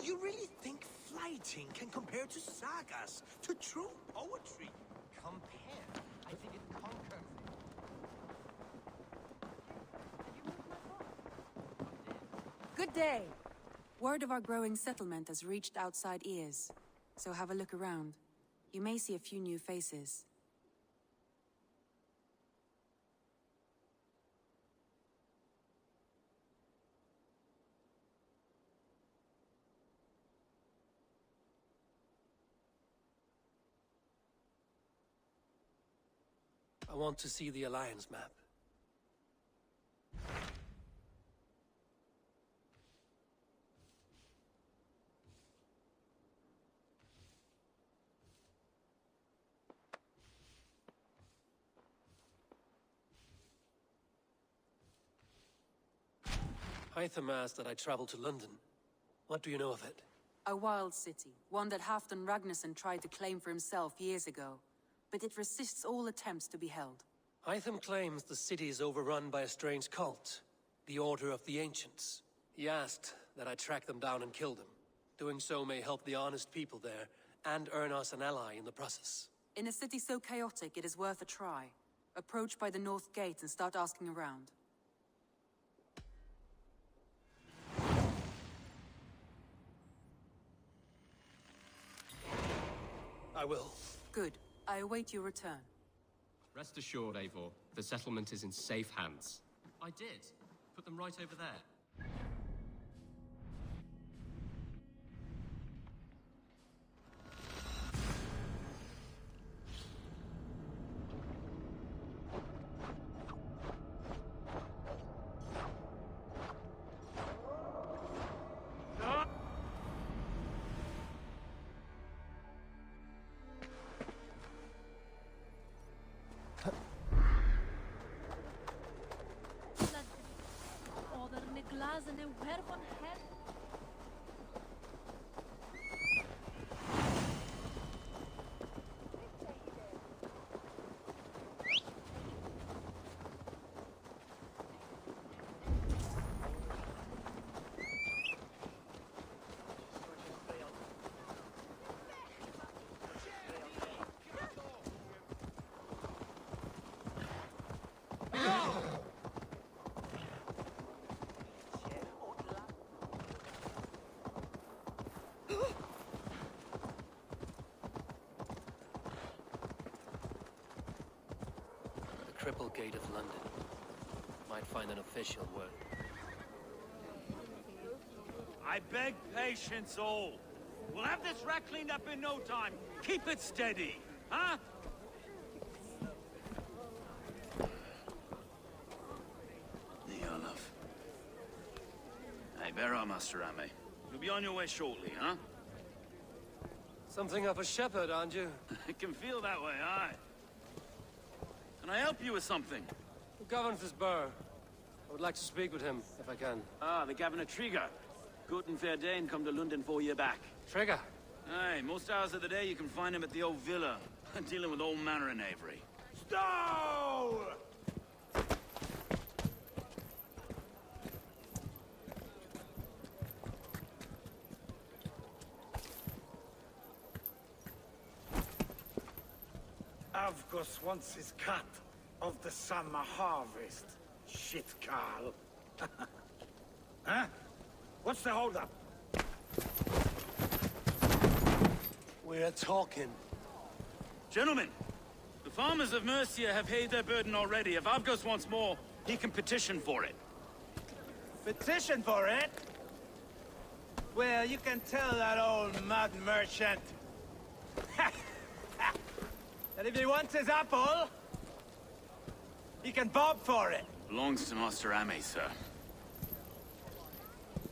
you really think flighting can compare to sagas, to true poetry? Compare? I think it conquers. Good day. Word of our growing settlement has reached outside ears, so have a look around. You may see a few new faces. I want to see the Alliance map. Hytham asked that I travel to London. What do you know of it? A wild city, one that Halfdan Ragnarsson tried to claim for himself years ago, but it resists all attempts to be held. Hytham claims the city is overrun by a strange cult, the Order of the Ancients. He asked that I track them down and kill them. Doing so may help the honest people there, and earn us an ally in the process. In a city so chaotic, it is worth a try. Approach by the North Gate and start asking around. I will. Good. I await your return. Rest assured, Eivor, the settlement is in safe hands. I did. Put them right over there. glazen en werpen het. Triple Gate of London. Might find an official word. I beg patience, all. We'll have this wreck cleaned up in no time. Keep it steady, huh? Enough. Hey, bear up, Master Ame. You'll be on your way shortly, huh? Something of a shepherd, aren't you? It can feel that way, aye. Can I help you with something? Who governs this burr? I would like to speak with him, if I can. Ah, the Governor Trigger. Good and fair Dane come to Lunden 4 years back. Trigger? Aye, most hours of the day you can find him at the old villa, dealing with all manner in Avery. Stow! Avgos wants his cut of the summer harvest. Shit, Carl. Huh? What's the holdup? We're talking. Gentlemen, the farmers of Mercia have paid their burden already. If Avgos wants more, he can petition for it. Petition for it? Well, you can tell that old mud merchant that if he wants his apple, he can bob for it. Belongs to Master Ame, sir.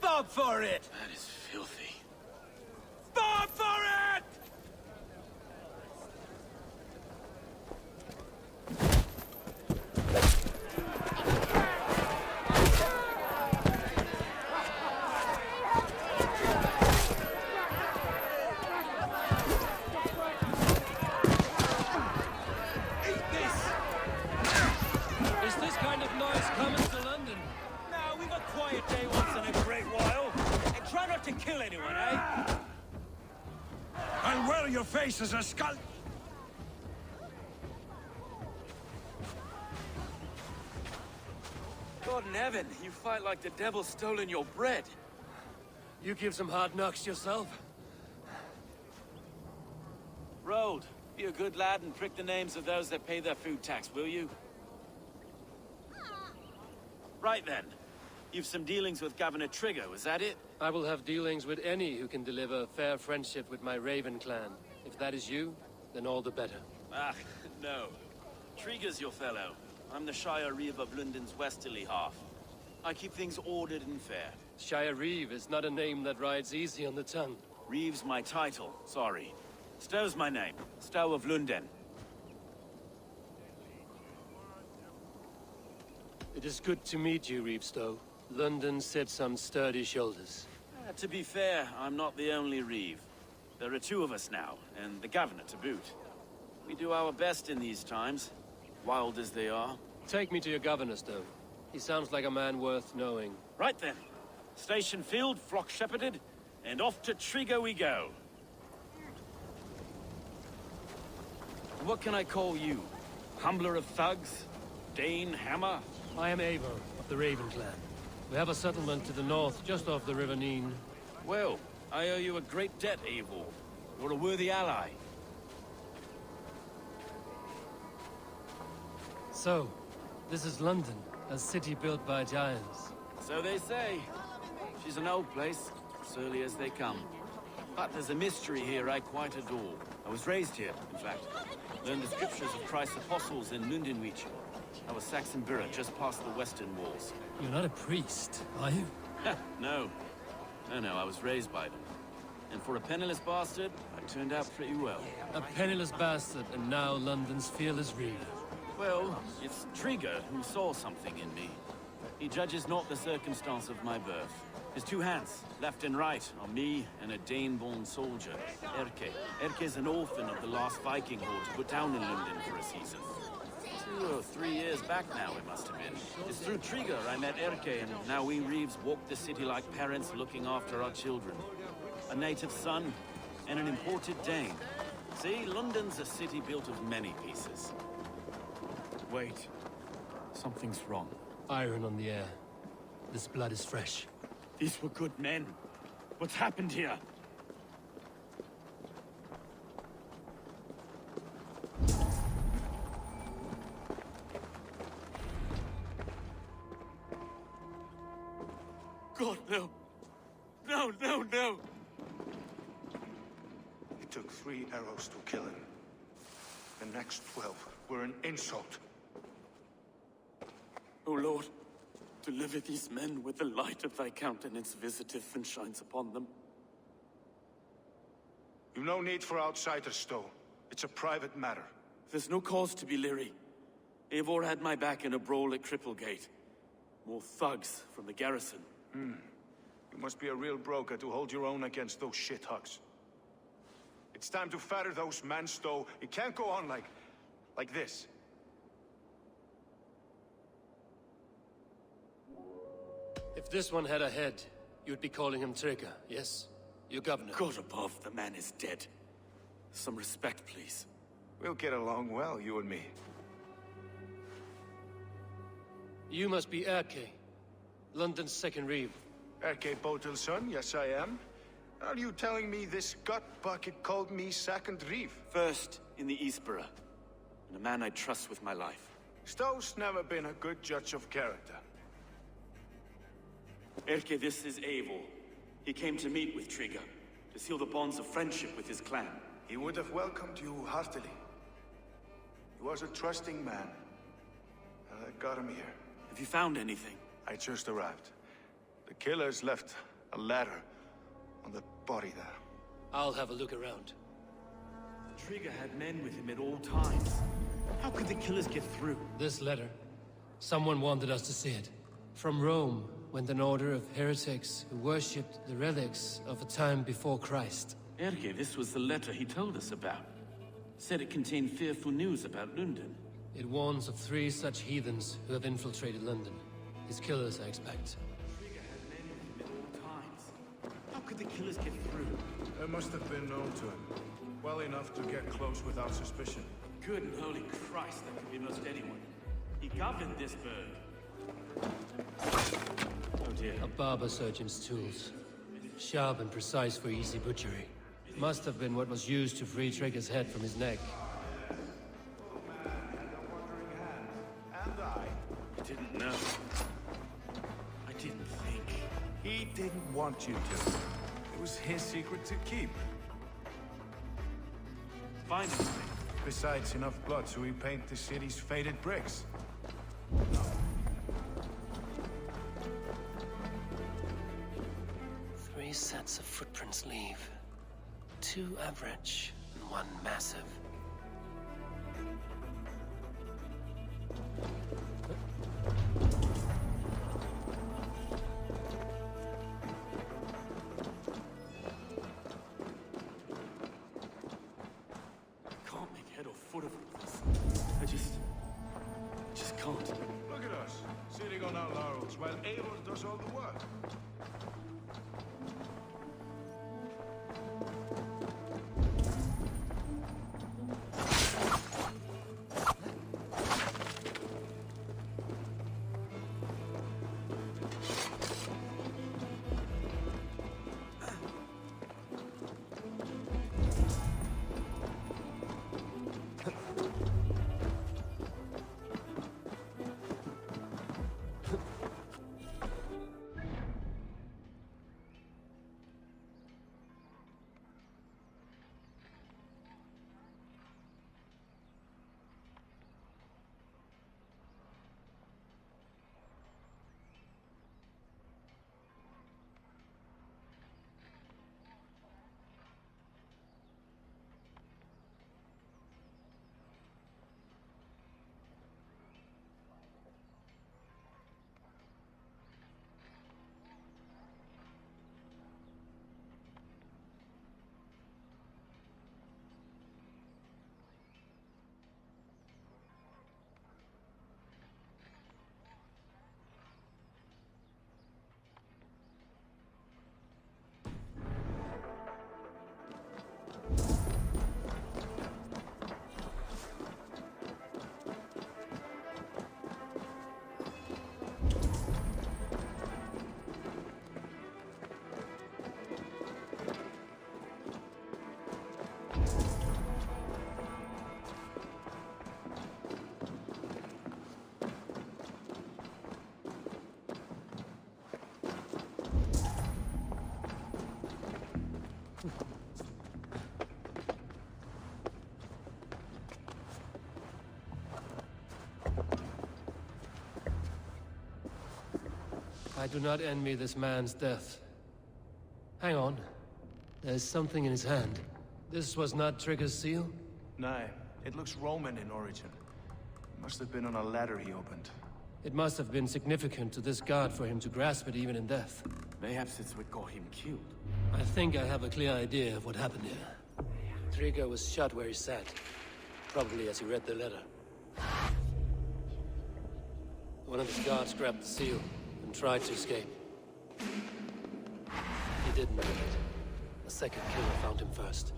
Bob for it! That is filthy. Bob for it! To kill kill anyone, eh? I'll wear your face as a skull. God in heaven, you fight like the devil's stolen your bread. You give some hard knocks yourself. Road, be a good lad and prick the names of those that pay their food tax, will you? Right then. You've some dealings with Governor Trigger, was that it? I will have dealings with any who can deliver fair friendship with my Raven clan. If that is you, then all the better. Ah, no. Trigger's your fellow. I'm the Shire Reeve of Lunden's westerly half. I keep things ordered and fair. Shire Reeve is not a name that rides easy on the tongue. Reeve's my title, sorry. Stow's my name. Stow of Lunden. It is good to meet you, Reeve Stowe. London sits on sturdy shoulders. To be fair, I'm not the only Reeve. There are two of us now, and the governor to boot. We do our best in these times, wild as they are. Take me to your governor, Stowe. He sounds like a man worth knowing. Right then. Station filled, flock shepherded, and off to Trigger we go. What can I call you? Humbler of thugs? Dane Hammer? I am Eivor of the Raven clan. We have a settlement to the north, just off the River Neen. Well, I owe you a great debt, Eivor. You're a worthy ally. So, this is London, a city built by giants. So they say. She's an old place, surly as they come. But there's a mystery here I quite adore. I was raised here, in fact. Learned the scriptures of Christ's apostles in Lunden. I was Saxon Borough, just past the western walls. You're not a priest, are you? No. No, I was raised by them. And for a penniless bastard, I turned out pretty well. A penniless bastard, and now London's fearless Reeve. Well, it's Trigger who saw something in me. He judges not the circumstance of my birth. His two hands, left and right, are me and a Dane-born soldier, Erke. Erke's an orphan of the last Viking horde put down in Lunden for a season. 2 or 3 years back now, it must have been. It's through Trigger I met Erke, and now we Reeves walk the city like parents looking after our children. A native son, and an imported Dane. See, London's a city built of many pieces. Wait. Something's wrong. Iron on the air. This blood is fresh. These were good men. What's happened here? God, no. No. It took 3 arrows to kill him. The next 12 were an insult. O Lord, deliver these men with the light of thy countenance visiteth and shines upon them. You've no need for outsiders, Stowe. It's a private matter. There's no cause to be leery. Eivor had my back in a brawl at Cripplegate. More thugs from the garrison. You must be a real broker to hold your own against those shithugs. It's time to fetter those men, Stowe. It can't go on like this. If this one had a head, you'd be calling him Trigger, yes? Your governor. God above, the man is dead. Some respect, please. We'll get along well, you and me. You must be Erke, London's second Reeve. Erke Botel's son, yes I am. Are you telling me this gut bucket called me second Reeve? First in the Eastborough, and a man I trust with my life. Stowe's never been a good judge of character. Erke, this is Eivor. He came to meet with Trigger, to seal the bonds of friendship with his clan. He would have welcomed you heartily. He was a trusting man. And I got him here. Have you found anything? I just arrived. The killers left a ladder on the body there. I'll have a look around. Trigger had men with him at all times. How could the killers get through? This letter. Someone wanted us to see it. From Rome went an order of heretics who worshipped the relics of a time before Christ. Erke, this was the letter he told us about. Said it contained fearful news about Lunden. It warns of 3 such heathens who have infiltrated London. His killers, I expect. Trigger had men with him at all times. How could the killers get through? They must have been known to him. Well enough to get close without suspicion. Good and holy Christ, that could be most anyone. He governed this bird. Oh dear. A barber surgeon's tools. Sharp and precise for easy butchery. Must have been what was used to free Trigger's head from his neck. And I didn't know. I didn't think. he didn't want you to. It was his secret to keep. Finally. Besides, enough blood so we paint the city's faded bricks. 3 sets of footprints leave. 2 average and 1 massive. Can't make head or foot of all this. I just can't. Look at us, sitting on our laurels while Eivor does all the work. I do not envy this man's death. Hang on. There's something in his hand. This was not Trigger's seal? Nay, it looks Roman in origin. Must have been on a ladder he opened. It must have been significant to this god for him to grasp it even in death. Mayhaps it's what got him killed. I think I have a clear idea of what happened here. Trigger was shot where he sat. Probably as he read the letter. One of his guards grabbed the seal and tried to escape. He didn't make it. A second killer found him first.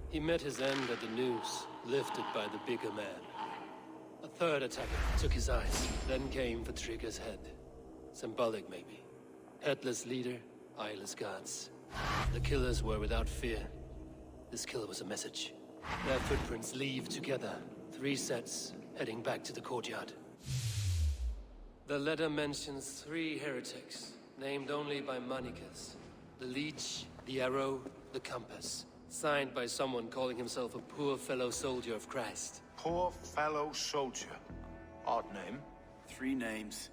He met his end at the noose, lifted by the bigger man. A third attacker took his eyes, then came for Trigger's head. Symbolic, maybe. Headless leader, eyeless guards. The killers were without fear. This kill was a message. Their footprints leave together. 3 sets, heading back to the courtyard. The letter mentions 3 heretics, named only by Manicus. The Leech, the Arrow, the Compass. Signed by someone calling himself a poor fellow soldier of Christ. Poor fellow soldier. Odd name. 3 names,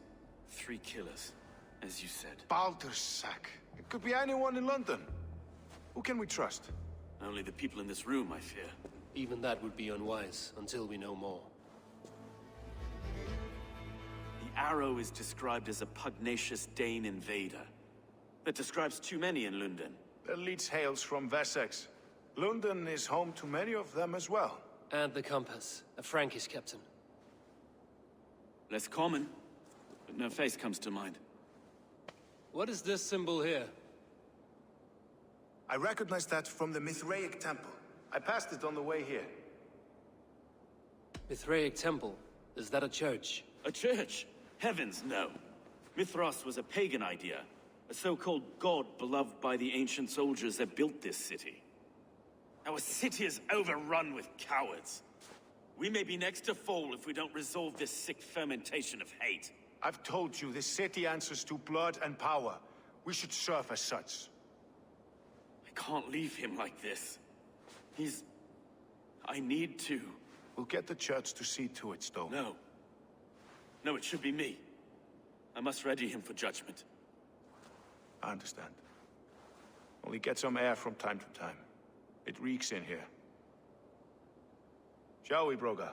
3 killers, as you said. Baldersack. It could be anyone in London. Who can we trust? Only the people in this room, I fear. Even that would be unwise, until we know more. The Arrow is described as a pugnacious Dane invader. That describes too many in Lunden. The Leech hails from Wessex. Lunden is home to many of them as well. And the Compass, a Frankish captain. Less common, but no face comes to mind. What is this symbol here? I recognize that from the Mithraic Temple. I passed it on the way here. Mithraic Temple? Is that a church? A church? Heavens, no. Mithras was a pagan idea. A so-called god beloved by the ancient soldiers that built this city. Our city is overrun with cowards. We may be next to fall if we don't resolve this sick fermentation of hate. I've told you, this city answers to blood and power. We should serve as such. I can't leave him like this. I need to. We'll get the church to see to it, Stowe. No. No, it should be me. I must ready him for judgment. I understand. Only get some air from time to time. It reeks in here. Shall we, Broga?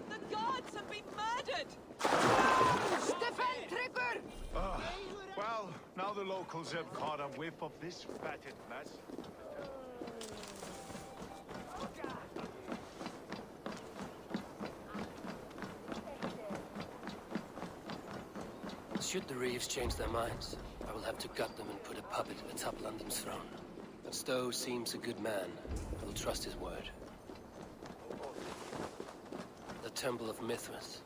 The gods have been murdered! Well, now the locals have caught a whiff of this fatted mess. Should the Reeves change their minds, I will have to gut them and put a puppet atop London's throne. But Stowe seems a good man. I will trust his word. The Temple of Mithras.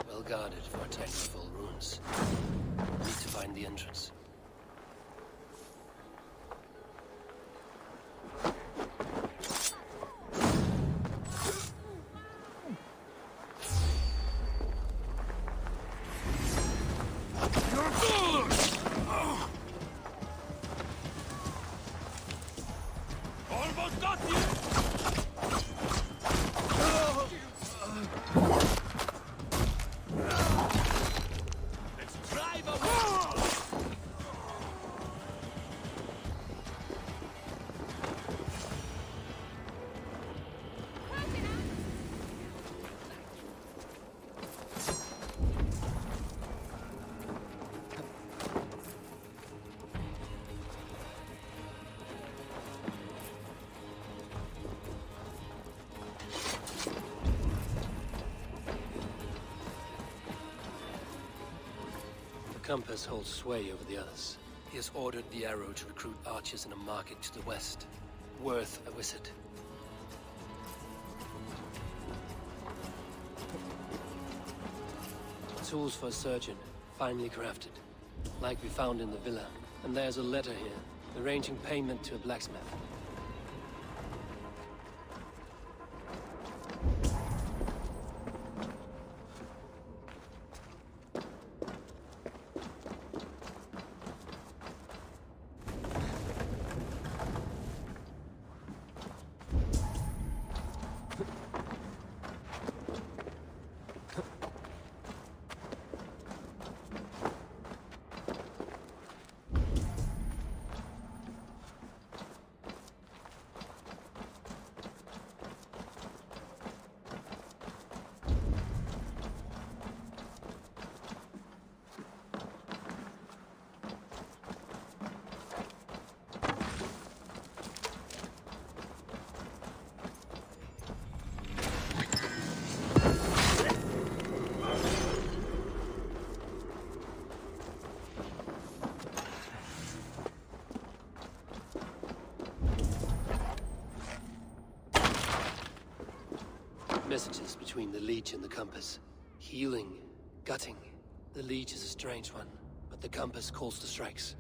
Well guarded for a time full of ruins. Need to find the entrance. Almost got you! Let's drive away! The compass holds sway over the others. He has ordered the arrow to recruit archers in a market to the west. Worth a visit. Tools for a surgeon, finely crafted. Like we found in the villa. And there's a letter here, arranging payment to a blacksmith. Messages between the Leech and the Compass. Healing, gutting. The Leech is a strange one, but the Compass calls to strikes.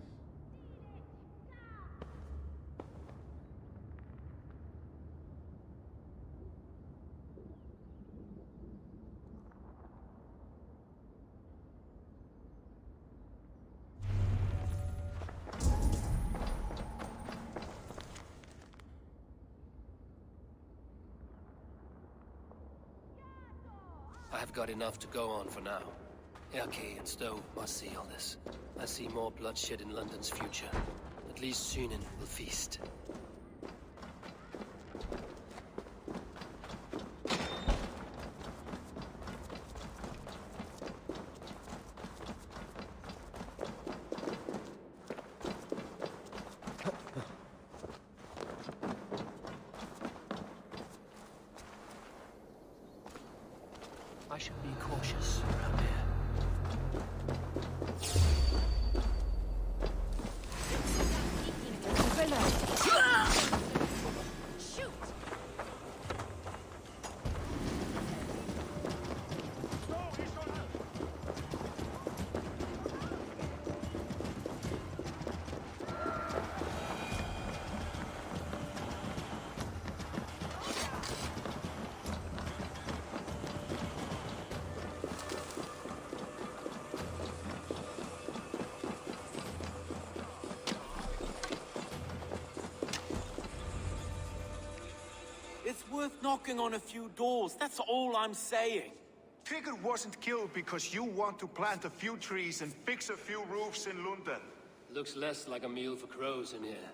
I've got enough to go on for now. Erke and Stowe must see all this. I see more bloodshed in London's future. At least Sunan will feast. I should be cautious around here. It's worth knocking on a few doors, that's all I'm saying. Trigger wasn't killed because you want to plant a few trees and fix a few roofs in Lunden. Looks less like a meal for crows in here.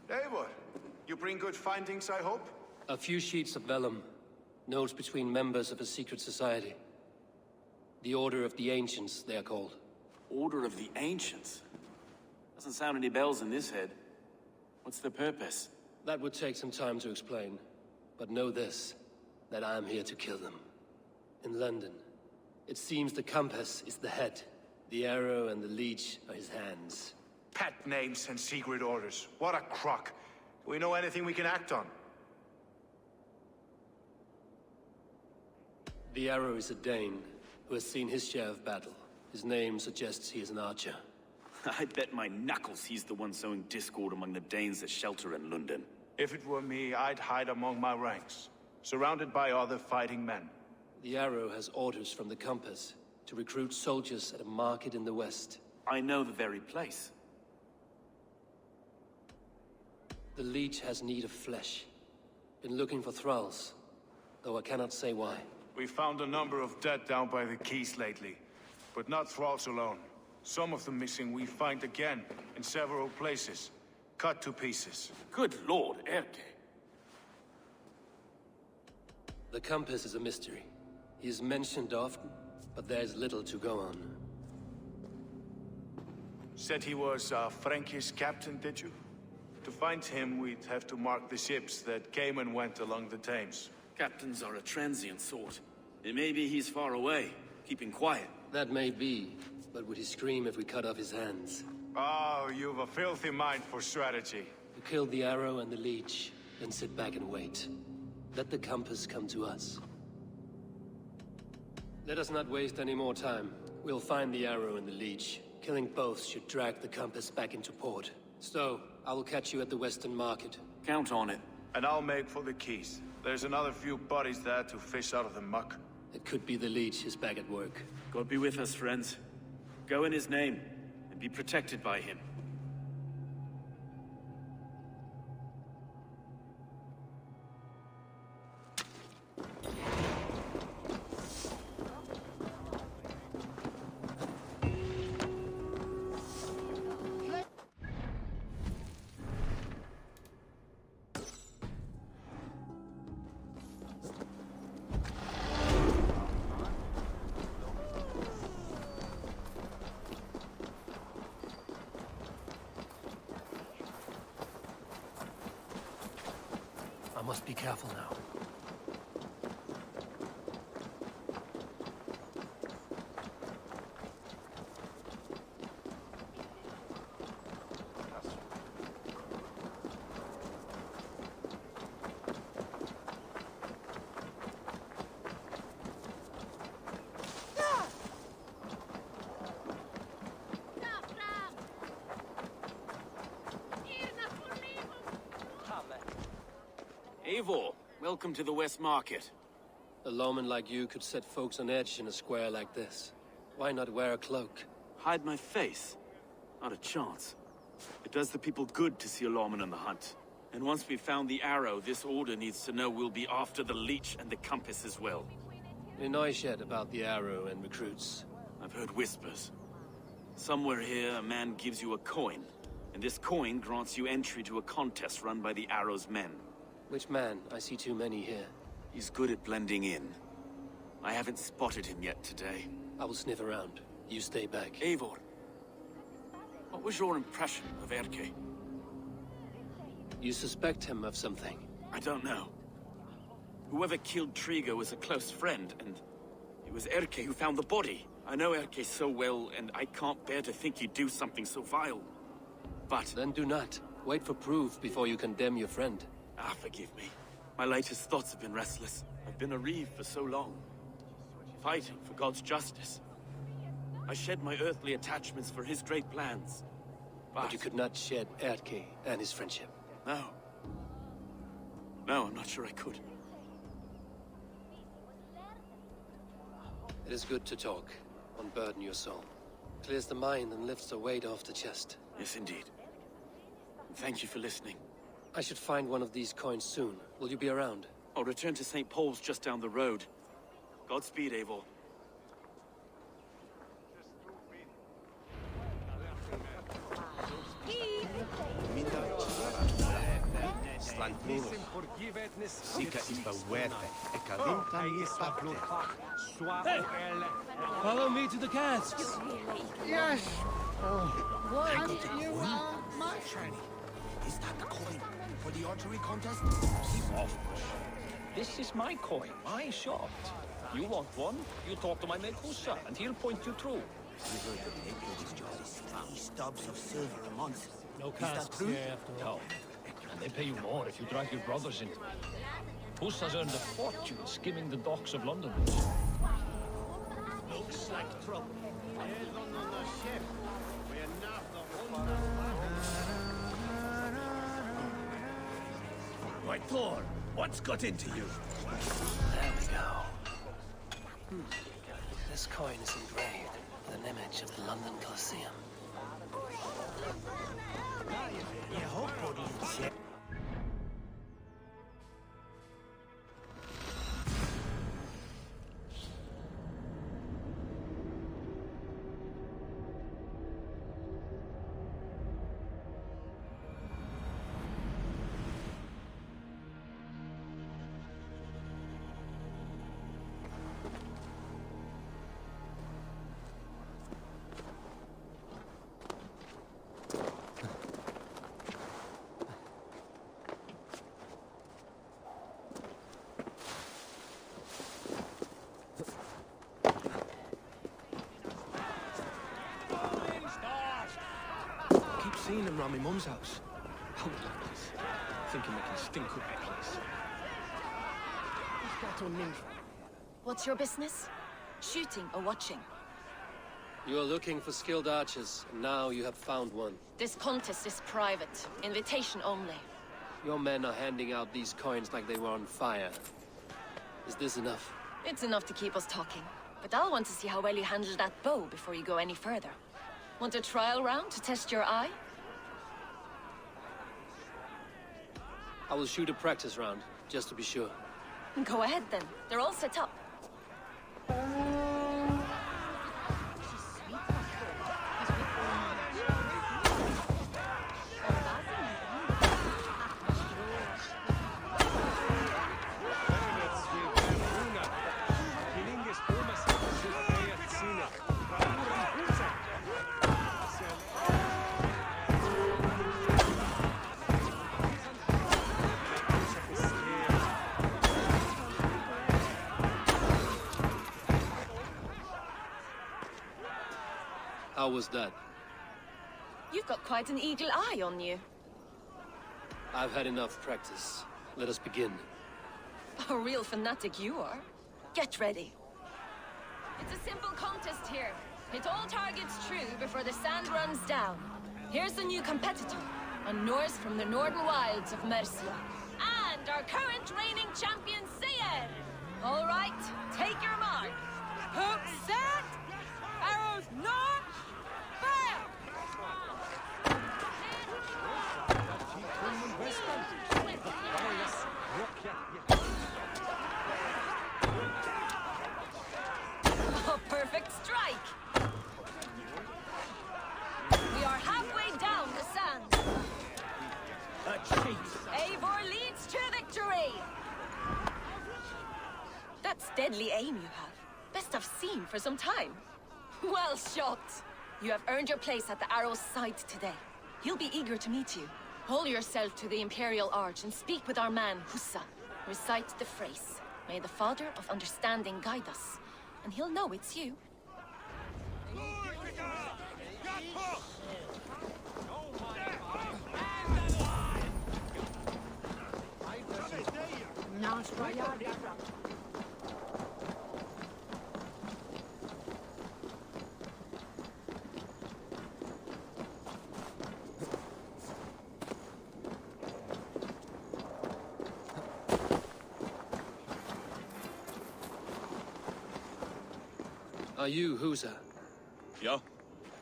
Eivor, you bring good findings, I hope? A few sheets of vellum. Notes between members of a secret society. The Order of the Ancients, they are called. Order of the Ancients? Doesn't sound any bells in this head. What's the purpose? That would take some time to explain. But know this, that I am here to kill them. In London, it seems the compass is the head. The arrow and the leech are his hands. Pet names and secret orders. What a crock. Do we know anything we can act on? The arrow is a Dane, who has seen his share of battle. His name suggests he is an archer. I bet my knuckles he's the one sowing discord among the Danes that shelter in Lunden. If it were me, I'd hide among my ranks, surrounded by other fighting men. The arrow has orders from the compass to recruit soldiers at a market in the west. I know the very place. The leech has need of flesh. Been looking for thralls, though I cannot say why. We found a number of dead down by the quays lately, but not thralls alone. Some of the missing we find again in several places, cut to pieces. Good lord, Erke. The compass is a mystery. He is mentioned often, but there's little to go on. Said he was a Frankish captain, did you? To find him, we'd have to mark the ships that came and went along the Thames. Captains are a transient sort. It may be he's far away, keeping quiet. That may be, but would he scream if we cut off his hands? Oh, you've a filthy mind for strategy. We kill the arrow and the leech, then sit back and wait. Let the compass come to us. Let us not waste any more time. We'll find the arrow and the leech. Killing both should drag the compass back into port. So, I will catch you at the Western Market. Count on it. And I'll make for the quays. There's another few bodies there to fish out of the muck. It could be the leech is back at work. God be with us, friends. Go in his name, and be protected by him. I must be careful now. Eivor, welcome to the West Market. A lawman like you could set folks on edge in a square like this. Why not wear a cloak? Hide my face? Not a chance. It does the people good to see a lawman on the hunt. And once we've found the arrow, this order needs to know we'll be after the leech and the compass as well. Any noise yet about the arrow and recruits? I've heard whispers. Somewhere here, a man gives you a coin, and this coin grants you entry to a contest run by the arrow's men. Which man? I see too many here. He's good at blending in. I haven't spotted him yet today. I will sniff around. You stay back. Eivor, what was your impression of Erke? You suspect him of something? I don't know. Whoever killed Trigo was a close friend, and he It was Erke who found the body. I know Erke so well, and I can't bear to think he'd do something so vile. But... Then do not. Wait for proof before you condemn your friend. Ah, forgive me. My latest thoughts have been restless. I've been a reeve for so long. Fighting for God's justice. I shed my earthly attachments for his great plans. But you could not shed Erke and his friendship. No. No, I'm not sure I could. It is good to talk. Unburden your soul. Clears the mind and lifts the weight off the chest. Yes, indeed. Thank you for listening. I should find one of these coins soon. Will you be around? I'll return to St. Paul's just down the road. Godspeed, Eivor. Follow me to the casks. Yes. What? You my shiny. Is that the coin for the archery contest? Of course. This is my coin, my shot. You want one? You talk to my mate Hussa, and he'll point you through. We heard the tape job is 3 stubs of silver a month. No casks here after all. And they pay you more if you drag your brothers in. Hussa's earned a fortune skimming the docks of London. Looks like trouble. My Thor, what's got into you? There we go. This coin is engraved with an image of the London Colosseum. Seen them round my mum's house. Out like this. Thinking they can stink up the place. What's your business? Shooting or watching? You are looking for skilled archers, and now you have found one. This contest is private. Invitation only. Your men are handing out these coins like they were on fire. Is this enough? It's enough to keep us talking. But I'll want to see how well you handle that bow before you go any further. Want a trial round to test your eye? I will shoot a practice round, just to be sure. Go ahead then. They're all set up. How was that? You've got quite an eagle eye on you. I've had enough practice. Let us begin. A real fanatic you are. Get ready. It's a simple contest here. Hit all targets true before the sand runs down. Here's the new competitor, a Norse from the northern wilds of Mercia. And our current reigning champion, Seir! All right, take your mark. Hook set! Arrows not! Fire! A perfect strike! We are halfway down the sand. A cheat! Eivor leads to victory! That's deadly aim you have. Best I've seen for some time. Well shot! You have earned your place at the arrow's side today. He'll be eager to meet you. Hold yourself to the Imperial Arch and speak with our man, Hussa. Recite the phrase. May the Father of Understanding guide us. and he'll know it's you. Are you Husa? Yeah,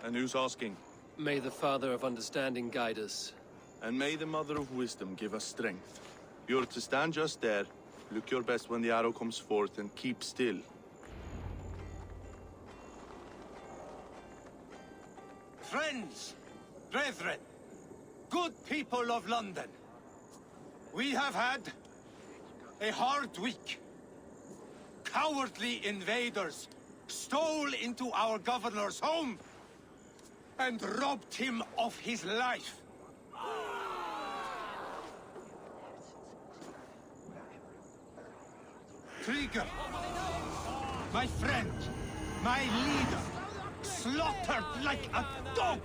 and who's asking? May the Father of Understanding guide us. And may the Mother of Wisdom give us strength. You're to stand just there, look your best when the arrow comes forth, and keep still. Friends, brethren, good people of London, we have had a hard week. Cowardly invaders stole into our governor's home and robbed him of his life. Trigger, my friend, my leader, slaughtered like a dog!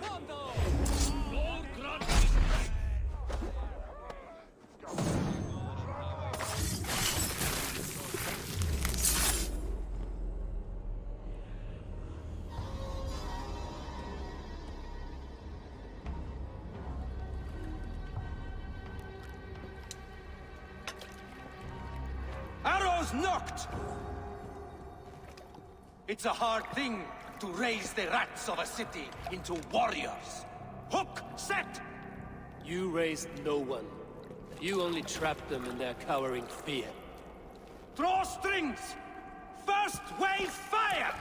Arrows knocked! It's a hard thing to raise the rats of a city into warriors. Hook, set! You raised no one. You only trapped them in their cowering fear. Draw strings! First wave fire!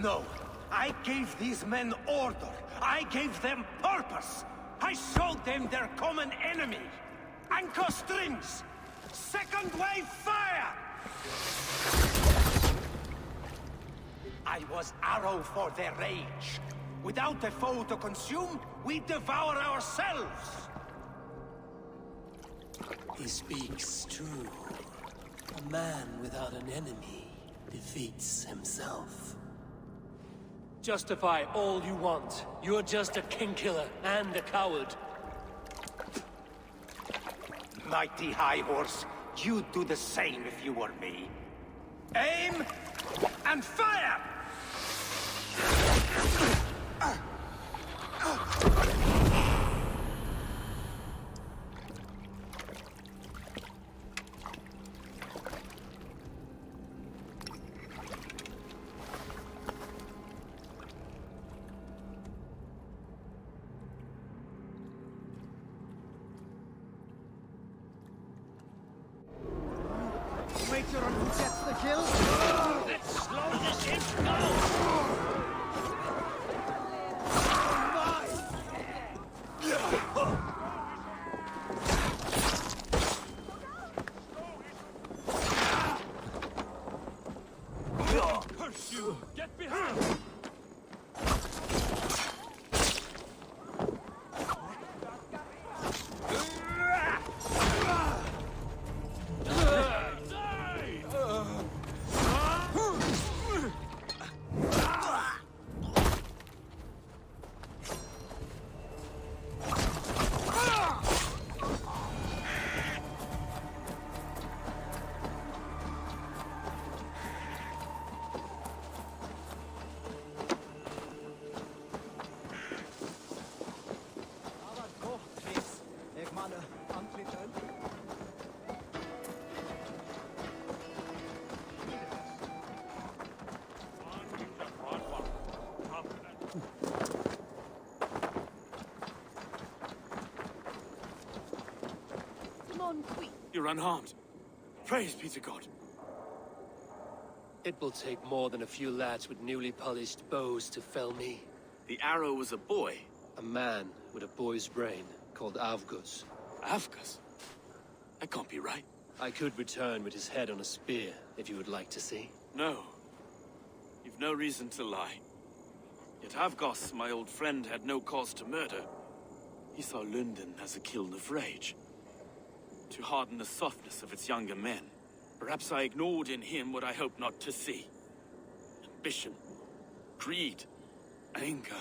No, I gave these men order. I gave them purpose. I showed them their common enemy. Anchor strings! Second wave fire! I was arrow for their rage. Without a foe to consume, we devour ourselves! He speaks true. A man without an enemy defeats himself. Justify all you want. You're just a king-killer and a coward. Mighty High Horse, you'd do the same if you were me. Aim and fire! Make sure who gets the kill. Let's slow this shit down! Curse you! Get behind! You're unharmed. Praise be to God. It will take more than a few lads with newly polished bows to fell me. The arrow was a boy. A man with a boy's brain, called Avgus. Avgus? That can't be right. I could return with his head on a spear, if you would like to see. No. You've no reason to lie. Yet Avgos, my old friend, had no cause to murder. He saw Lunden as a kiln of rage, to harden the softness of its younger men. Perhaps I ignored in him what I hoped not to see. Ambition, greed, anger.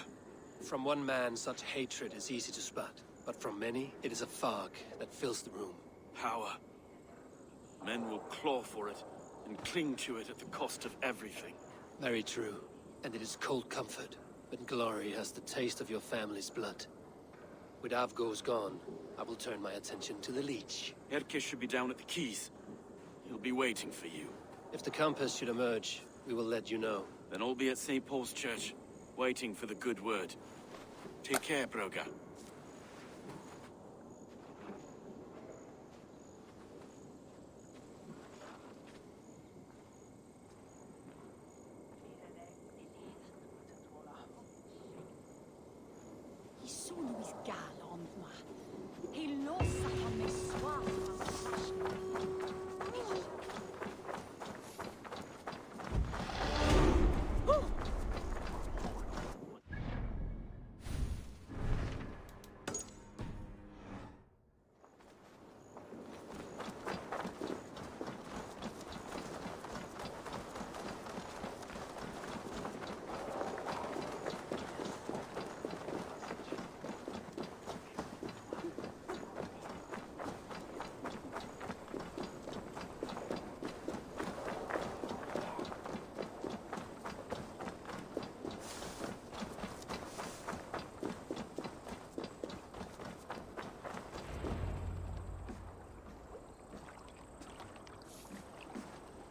From one man, such hatred is easy to spot. But from many, it is a fog that fills the room. Power. Men will claw for it and cling to it at the cost of everything. Very true. And it is cold comfort. But glory has the taste of your family's blood. With Avgo's gone, I will turn my attention to the Leech. Erke should be down at the quays. He'll be waiting for you. If the Compass should emerge, we will let you know. Then I'll be at St. Paul's Church, waiting for the good word. Take care, Broga.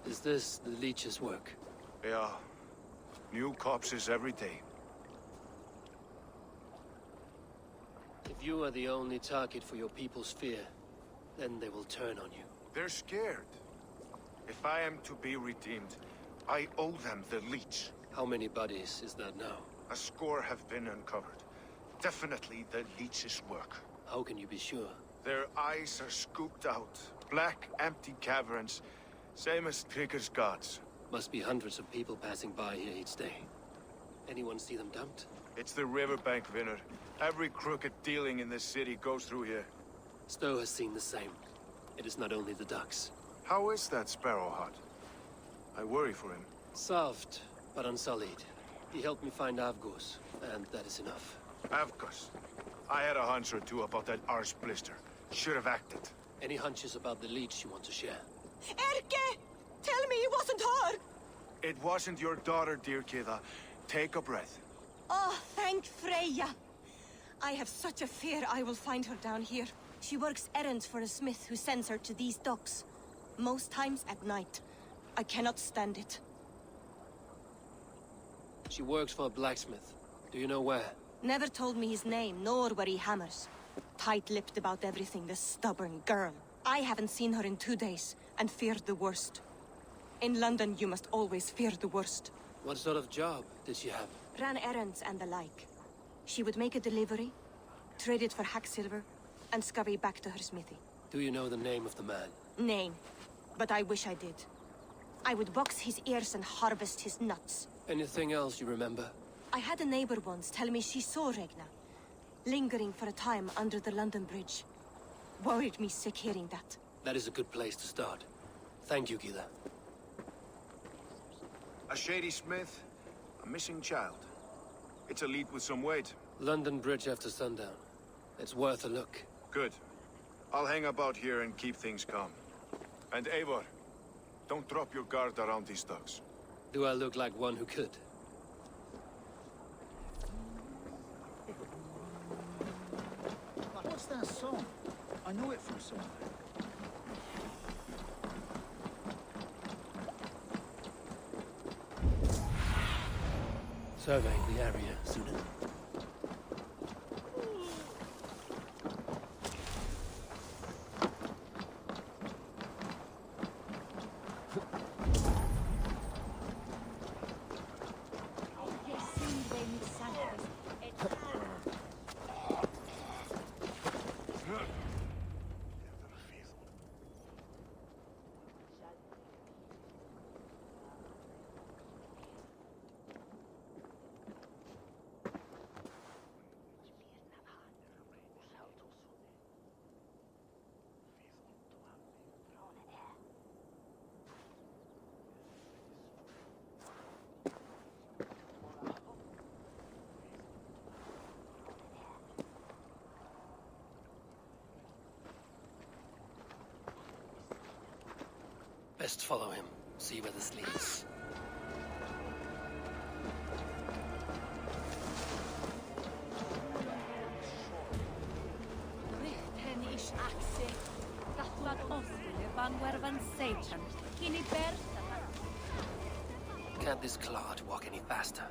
Is this the Leech's work? Yeah. New corpses every day. If you are the only target for your people's fear, then they will turn on you. They're scared. If I am to be redeemed, I owe them the Leech. How many bodies is that now? A score have been uncovered. Definitely the Leech's work. How can you be sure? Their eyes are scooped out. Black, empty caverns. Same as Trigger's gods. Must be hundreds of people passing by here each day. Anyone see them dumped? It's the riverbank, Vinner. Every crooked dealing in this city goes through here. Stowe has seen the same. It is not only the ducks. How is that Sparrow hut? I worry for him. Soft, but unsullied. He helped me find Avgos, and that is enough. Avgos. I had a hunch or two about that arse blister. Should have acted. Any hunches about the Leech you want to share? Erke! Tell me it wasn't her! It wasn't your daughter, dear Kida. Take a breath. Oh, thank Freya. I have such a fear I will find her down here. She works errands for a smith who sends her to these docks. Most times at night. I cannot stand it. She works for a blacksmith. Do you know where? Never told me his name, nor where he hammers. Tight-lipped about everything, the stubborn girl. I haven't seen her in 2 days, and feared the worst. In London, you must always fear the worst. What sort of job did she have? Ran errands and the like. She would make a delivery, trade it for hack silver, and scurry back to her smithy. Do you know the name of the man? Name. But I wish I did. I would box his ears and harvest his nuts. Anything else you remember? I had a neighbor once tell me she saw Regna, lingering for a time under the London Bridge. Worried me sick hearing that. That is a good place to start. Thank you, Gila. A shady smith, a missing child. It's a lead with some weight. London Bridge after sundown. It's worth a look. Good. I'll hang about here and keep things calm. And Eivor, don't drop your guard around these docks. Do I look like one who could? What's that song? I know it from somewhere. Surveying the area, Sunan. Best follow him, see where this leads. Can't this clod walk any faster?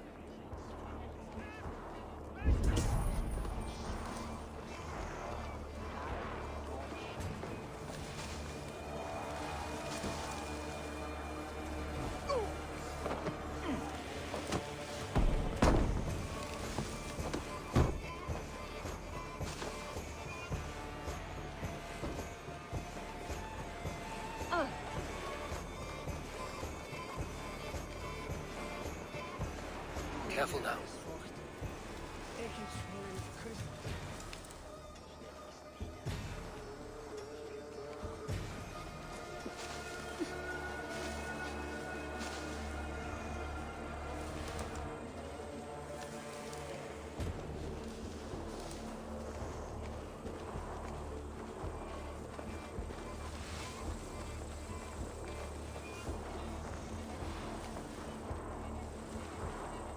Careful now.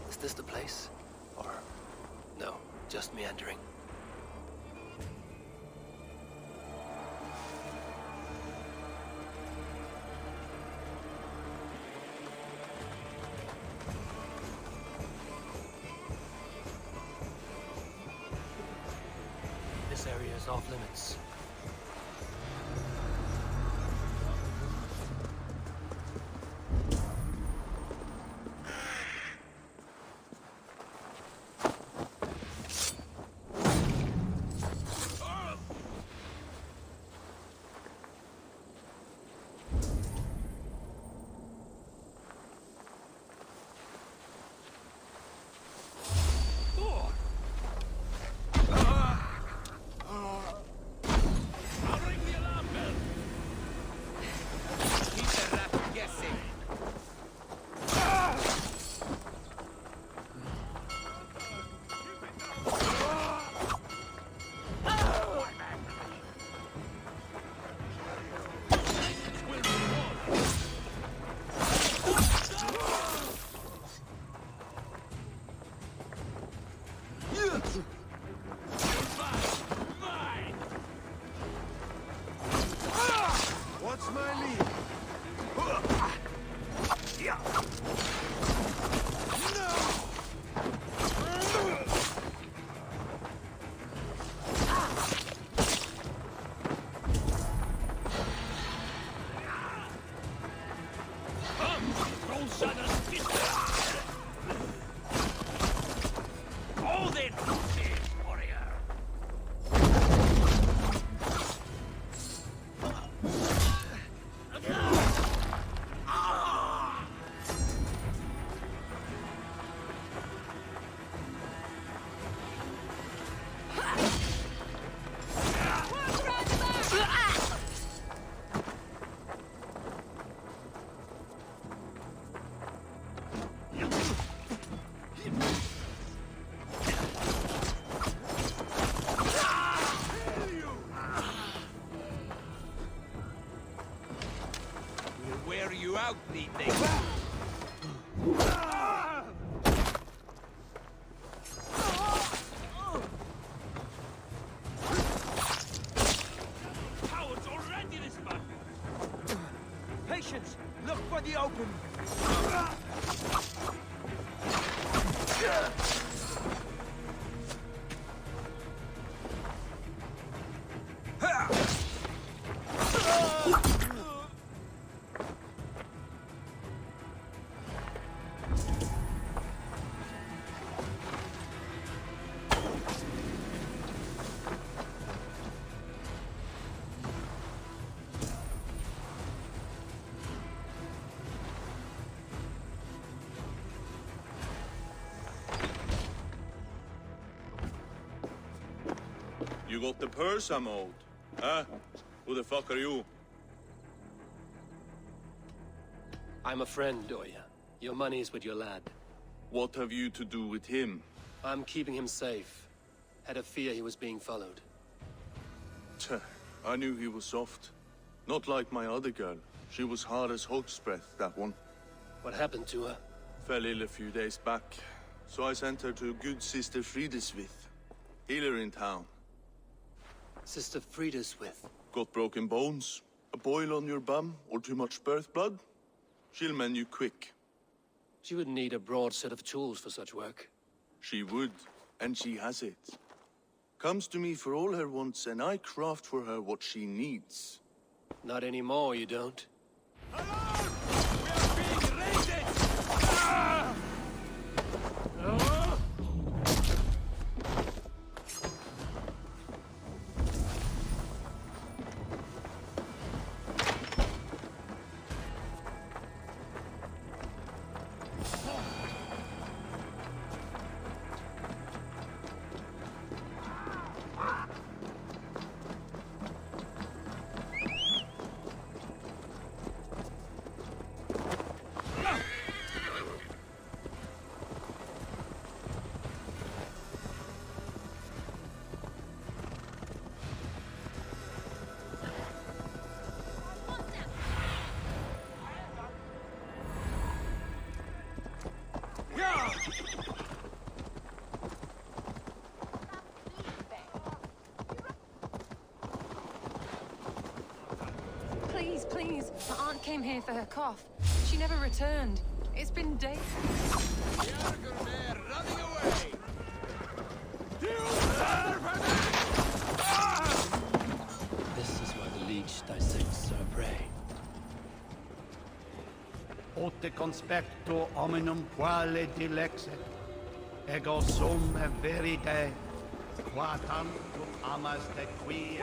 Is this the place? Or no, just meandering? This area is off limits. What's my lead? Wear you out, neatly. Cowards already this man! Patience! Look for the open! You got the purse I'm owed? Huh? Who the fuck are you? I'm a friend, Oya. Your money's with your lad. What have you to do with him? I'm keeping him safe. Had a fear he was being followed. Tch, I knew he was soft. Not like my other girl. She was hard as hog's breath, that one. What happened to her? Fell ill a few days back, so I sent her to good Sister Frideswith, healer in town. Sister Frideswith? Got broken bones, a boil on your bum, or too much birth blood? She'll mend you quick. She would need a broad set of tools for such work. She would, and she has it. Comes to me for all her wants, and I craft for her what she needs. Not anymore, you don't. Please, please. My aunt came here for her cough. She never returned. It's been days. Running away! This is why the leech dissects her prey. Ote conspecto hominum quale dilexet, ego sum verite, qua tantum amas te qui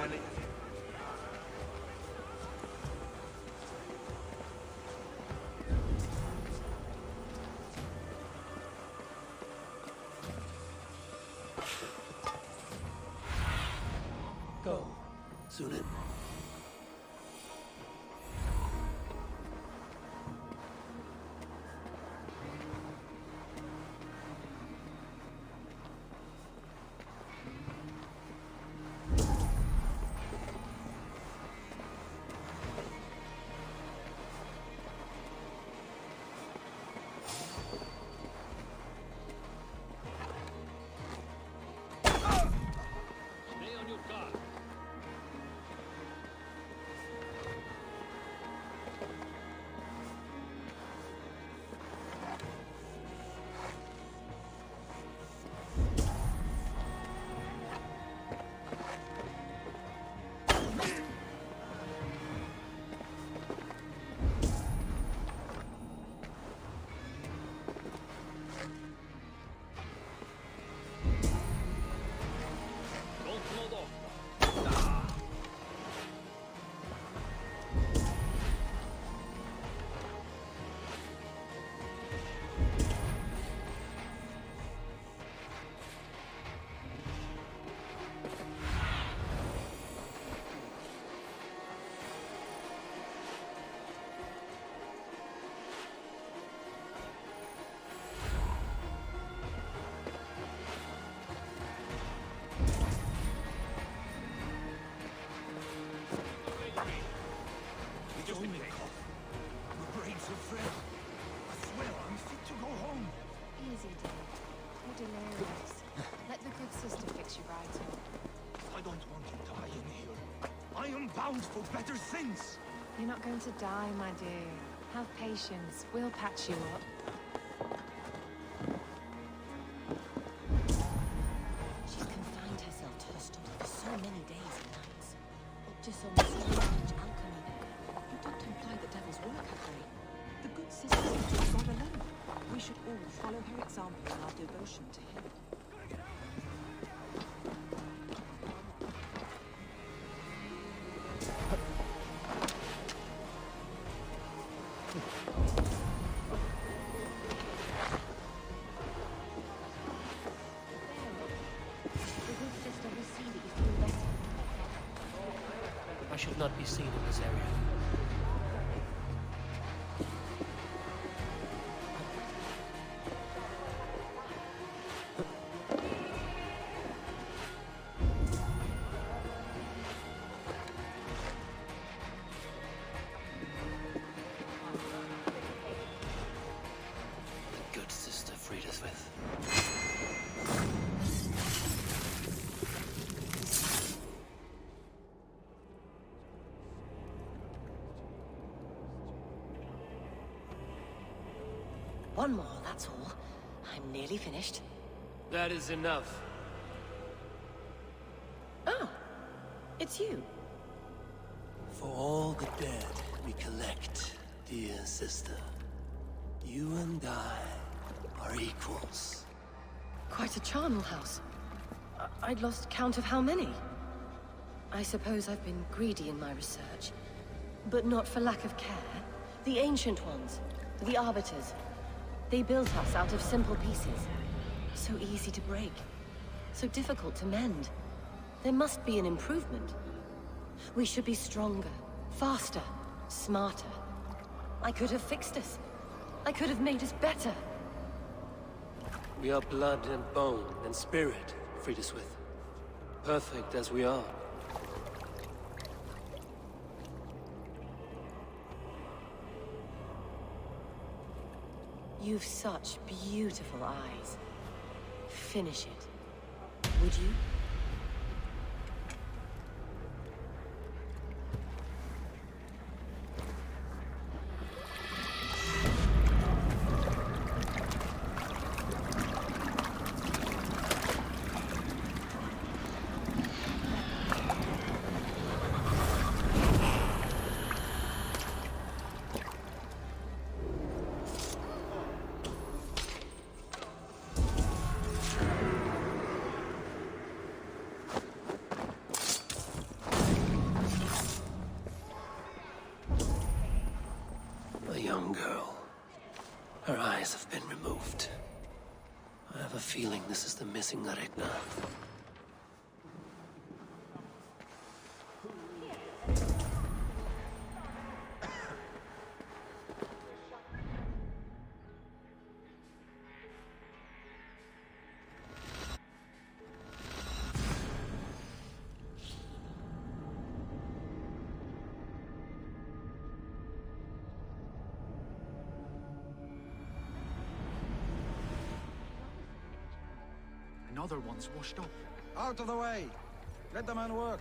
Go, Lunden. Easy, dear. You're delirious. Let the good sister fix you right up. I don't want to die in here. I am bound for better things. You're not going to die, my dear. Have patience. We'll patch you up. She's confined herself to her study for so many days and nights. Up to some strange alchemy. You don't imply the devil's work, have they? The good sister is God alone. We should all follow her example in our devotion to him. I should not be seen in this area. One more, that's all. I'm nearly finished. That is enough. Ah, it's you. For all the dead we collect, dear sister, you and I are equals. Quite a charnel house. I'd lost count of how many. I suppose I've been greedy in my research. But not for lack of care. The ancient ones, the arbiters, they built us out of simple pieces. So easy to break. So difficult to mend. There must be an improvement. We should be stronger, faster, smarter. I could have fixed us. I could have made us better. We are blood and bone and spirit, Friedeswith. Perfect as we are. You've such beautiful eyes. Finish it. Would you? A young girl. Her eyes have been removed. I have a feeling this is the missing Regna. Another one's washed up. Out of the way! Let the man work.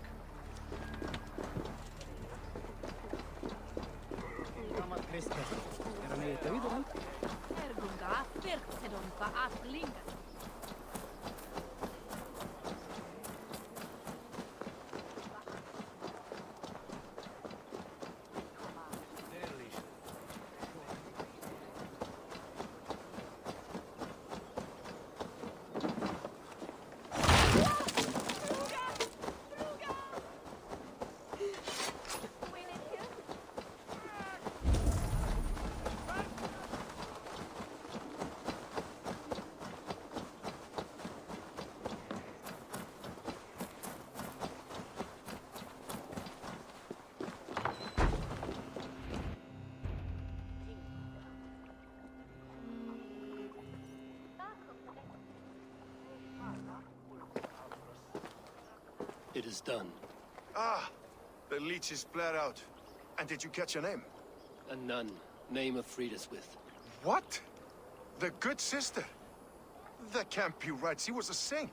It is done. Ah, the leech is bled out. And did you catch her name? A nun, name of Friedeswith. What? The good sister? That can't be right. She was a saint.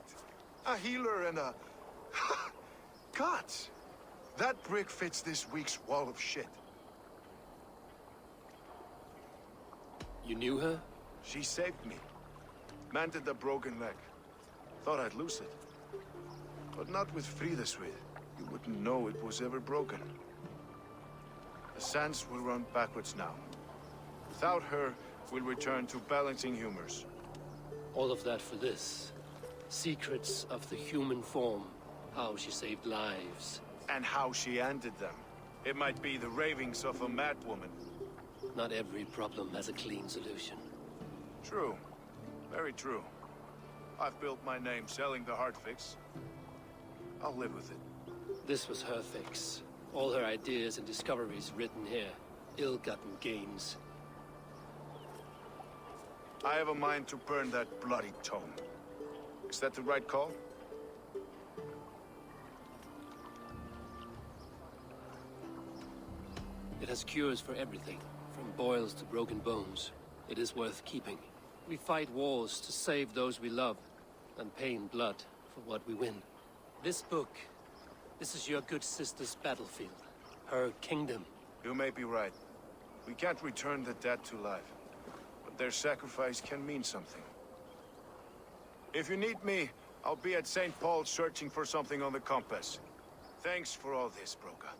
A healer and a... Gods! That brick fits this week's wall of shit. You knew her? She saved me. Mended the broken leg. Thought I'd lose it. But not with Friedeswith. You wouldn't know it was ever broken. The sands will run backwards now. Without her, we'll return to balancing humors. All of that for this. Secrets of the human form. How she saved lives. And how she ended them. It might be the ravings of a madwoman. Not every problem has a clean solution. True. Very true. I've built my name selling the heart fix. I'll live with it. This was her fix. All her ideas and discoveries written here. Ill-gotten gains. I have a mind to burn that bloody tome. Is that the right call? It has cures for everything, from boils to broken bones. It is worth keeping. We fight wars to save those we love, and pay in blood for what we win. This book, this is your good sister's battlefield. Her kingdom. You may be right. We can't return the dead to life. But their sacrifice can mean something. If you need me, I'll be at St. Paul's searching for something on the compass. Thanks for all this, Broga.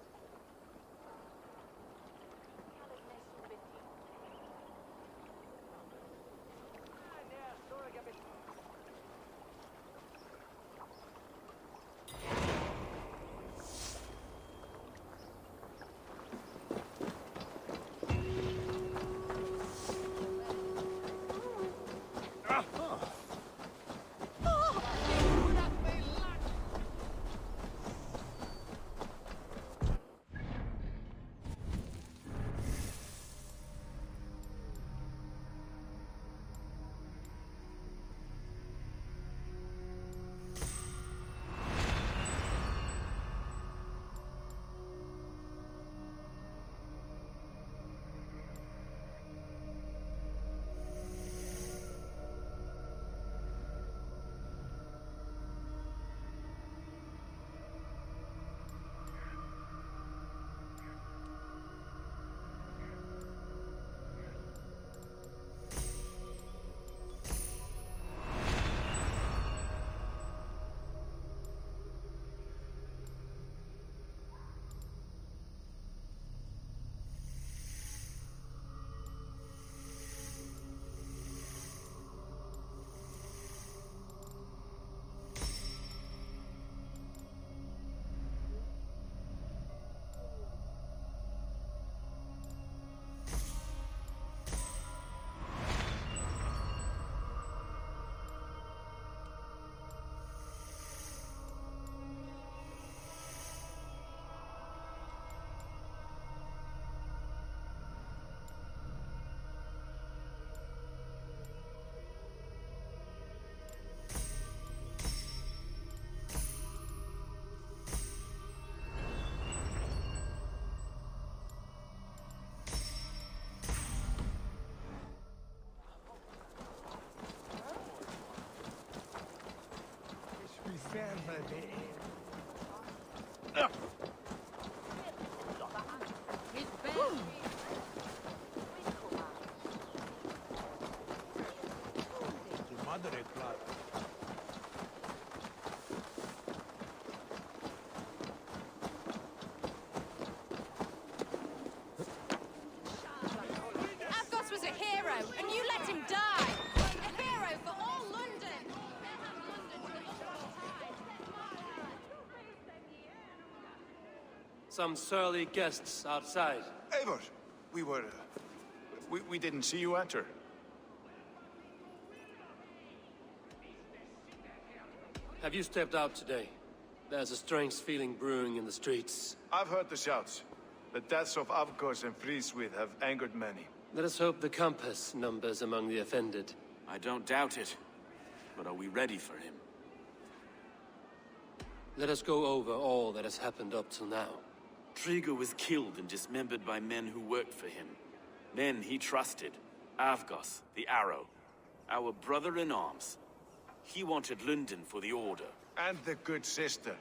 Athos was a hero, and you let him die! A hero for all London! Some surly guests outside. Eivor, we didn't see you enter. Have you stepped out today? There's a strange feeling brewing in the streets. I've heard the shouts. The deaths of Avgos and Friswith have angered many. Let us hope the compass numbers among the offended. I don't doubt it. But are we ready for him? Let us go over all that has happened up till now. Trigo was killed and dismembered by men who worked for him. Men he trusted. Avgos, the Arrow. Our brother-in-arms. He wanted Lunden for the Order. And the good sister.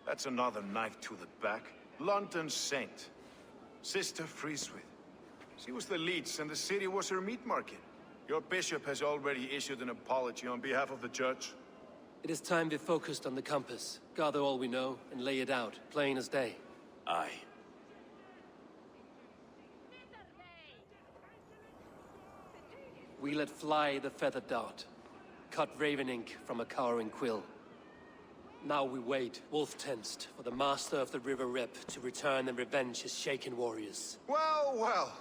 That's another knife to the back. London's saint. Sister Friswith. She was the leech and the city was her meat market. Your bishop has already issued an apology on behalf of the church. It is time we focused on the compass, gather all we know, and lay it out, plain as day. Aye. We let fly the feather dart, cut raven ink from a cowering quill. Now we wait, wolf-tensed, for the master of the River Rep to return and revenge his shaken warriors. Well, well.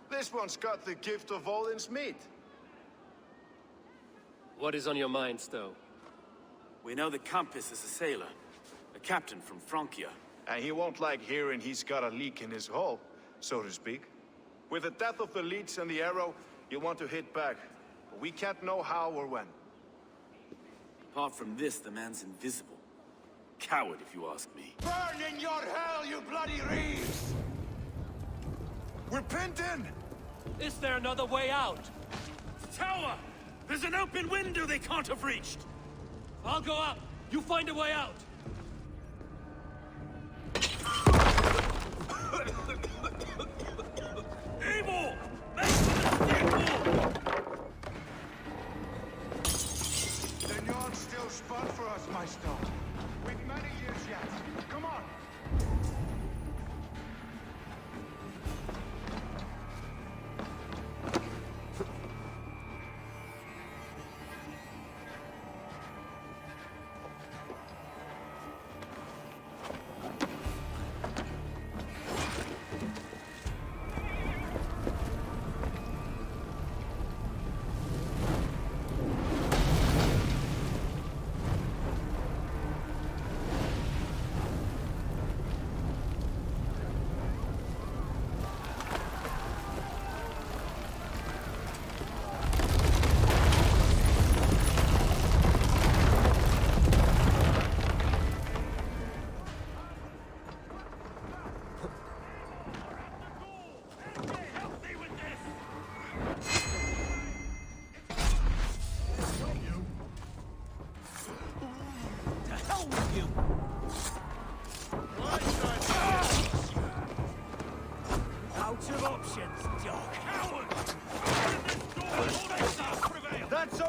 This one's got the gift of Odin's meat. What is on your mind, Stowe? We know the Compass is a sailor. A captain from Francia. And he won't like hearing he's got a leak in his hull, so to speak. With the death of the leech and the Arrow, you want to hit back. But we can't know how or when. Apart from this, the man's invisible. Coward, if you ask me. Burn in your hell, you bloody reeves! We're pinned in! Is there another way out? Tower! There's an open window they can't have reached! I'll go up. You find a way out. Evil! Make for the steeple!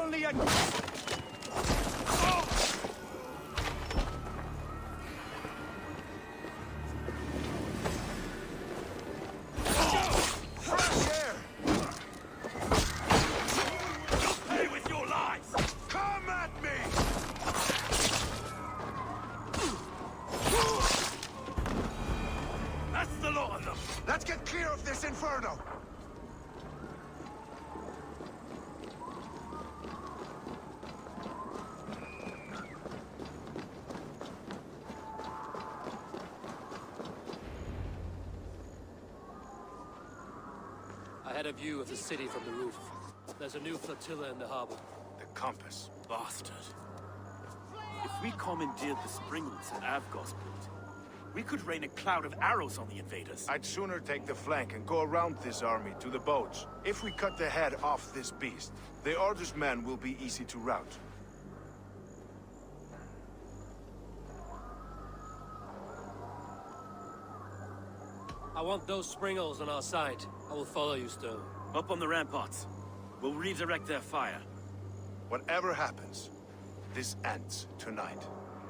only a... Pay with your lives! Come at me! That's the lot of them! Let's get clear of this inferno! I had a view of the city from the roof. There's a new flotilla in the harbor. The compass. Bastard. If we commandeered the Springles at Avgosport, we could rain a cloud of arrows on the invaders. I'd sooner take the flank and go around this army to the boats. If we cut the head off this beast, the Order's men will be easy to rout. I want those Springles on our side. I will follow you, Stowe. Up on the ramparts. We'll redirect their fire. Whatever happens, this ends tonight.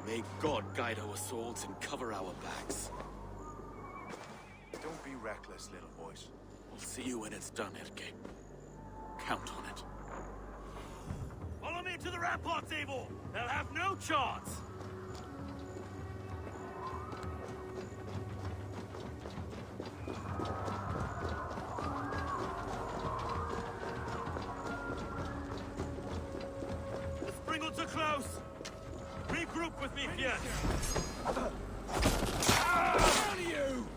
May God guide our swords and cover our backs. Don't be reckless, little boys. We'll see you when it's done, Erke. Count on it. Follow me to the ramparts, Eivor! They'll have no chance! The Springles are close! Regroup with me, Fjord! Down you!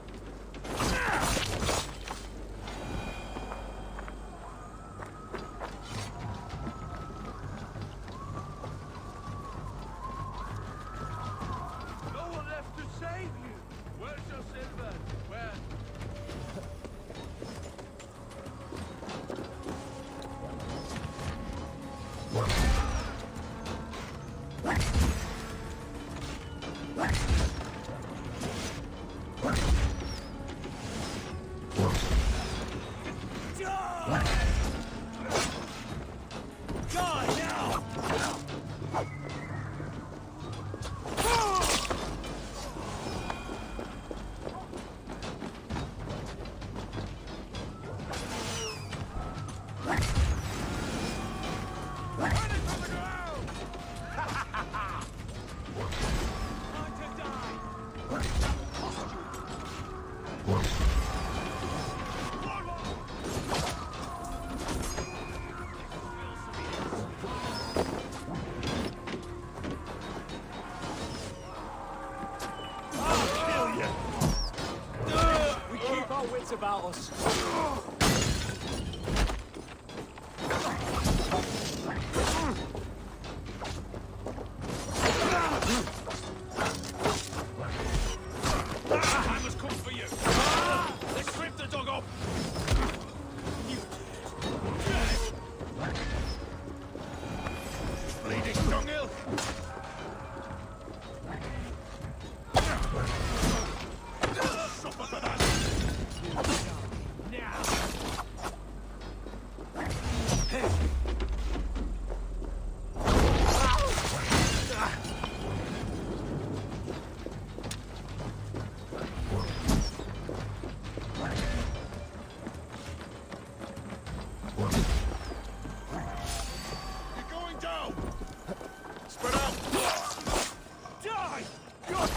No one left to save you! Where's your silver? Where? Die now! We keep our wits about us. I must come for you! Let's strip the dog off! Bleeding dunghill! Suffer for that! Now! You're going down! Spread out! Die! God,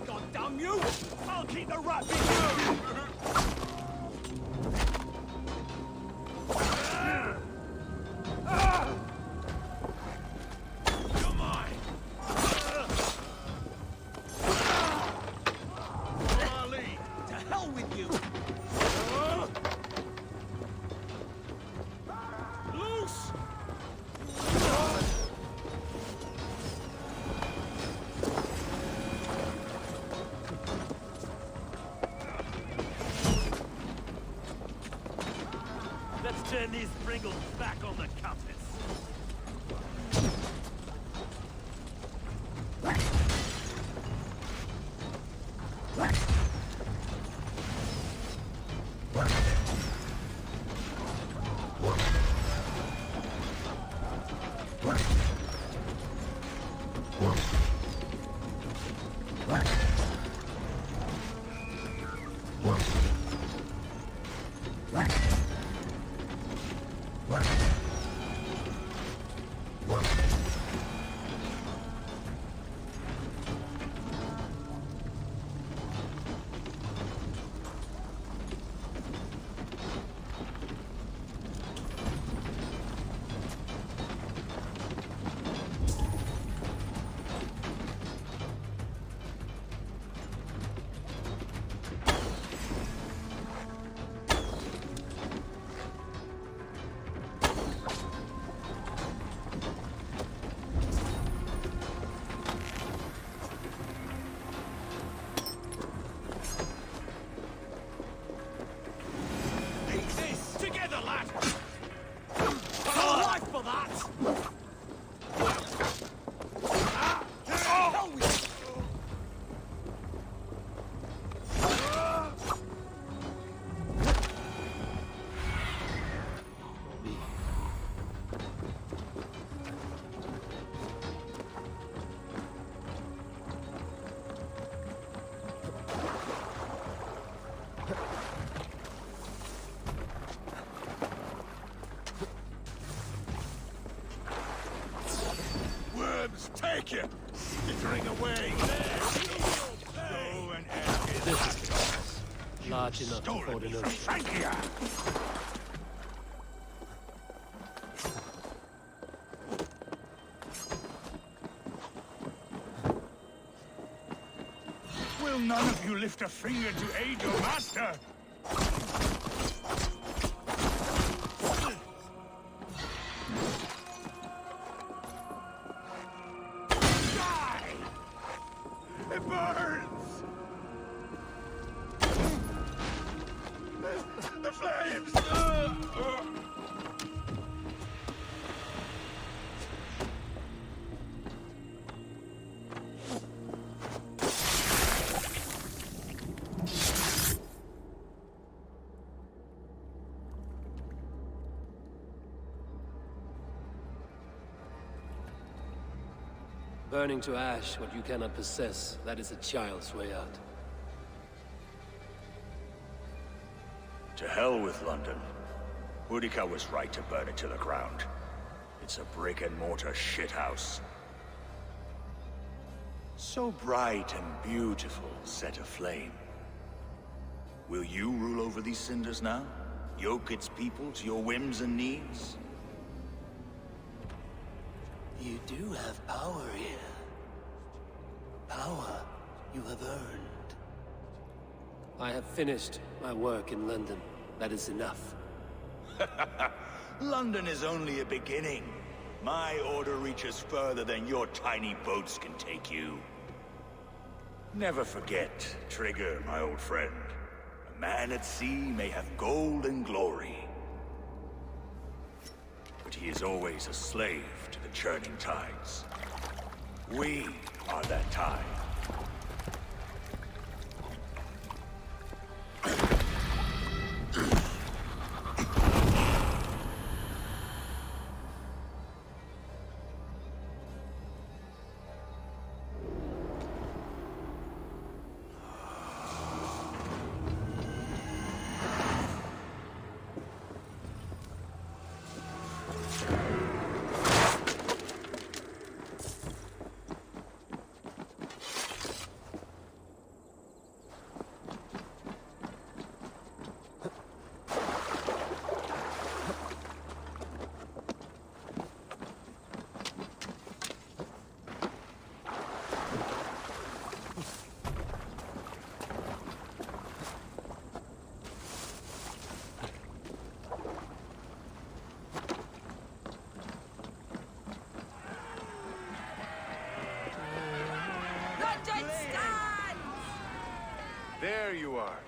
God damn you! I'll keep the rat in you! Come on! To hell with you! these Pringles back on the compass. Take you! Skittering away! Go and ask This is the place. Large enough to hold an ocean. Frankia! Will none of you lift a finger to aid your master? It burns! The flames! Burning to ash what you cannot possess, that is a child's way out. To hell with London. Boudica was right to burn it to the ground. It's a brick-and-mortar shithouse. So bright and beautiful, set aflame. Will you rule over these cinders now? Yoke its people to your whims and needs? You do have power here. Power you have earned. I have finished my work in London. That is enough. London is only a beginning. My order reaches further than your tiny boats can take you. Never forget, Trigger, my old friend. A man at sea may have gold and glory. But he is always a slave to the churning tides. We are that tide. There you are.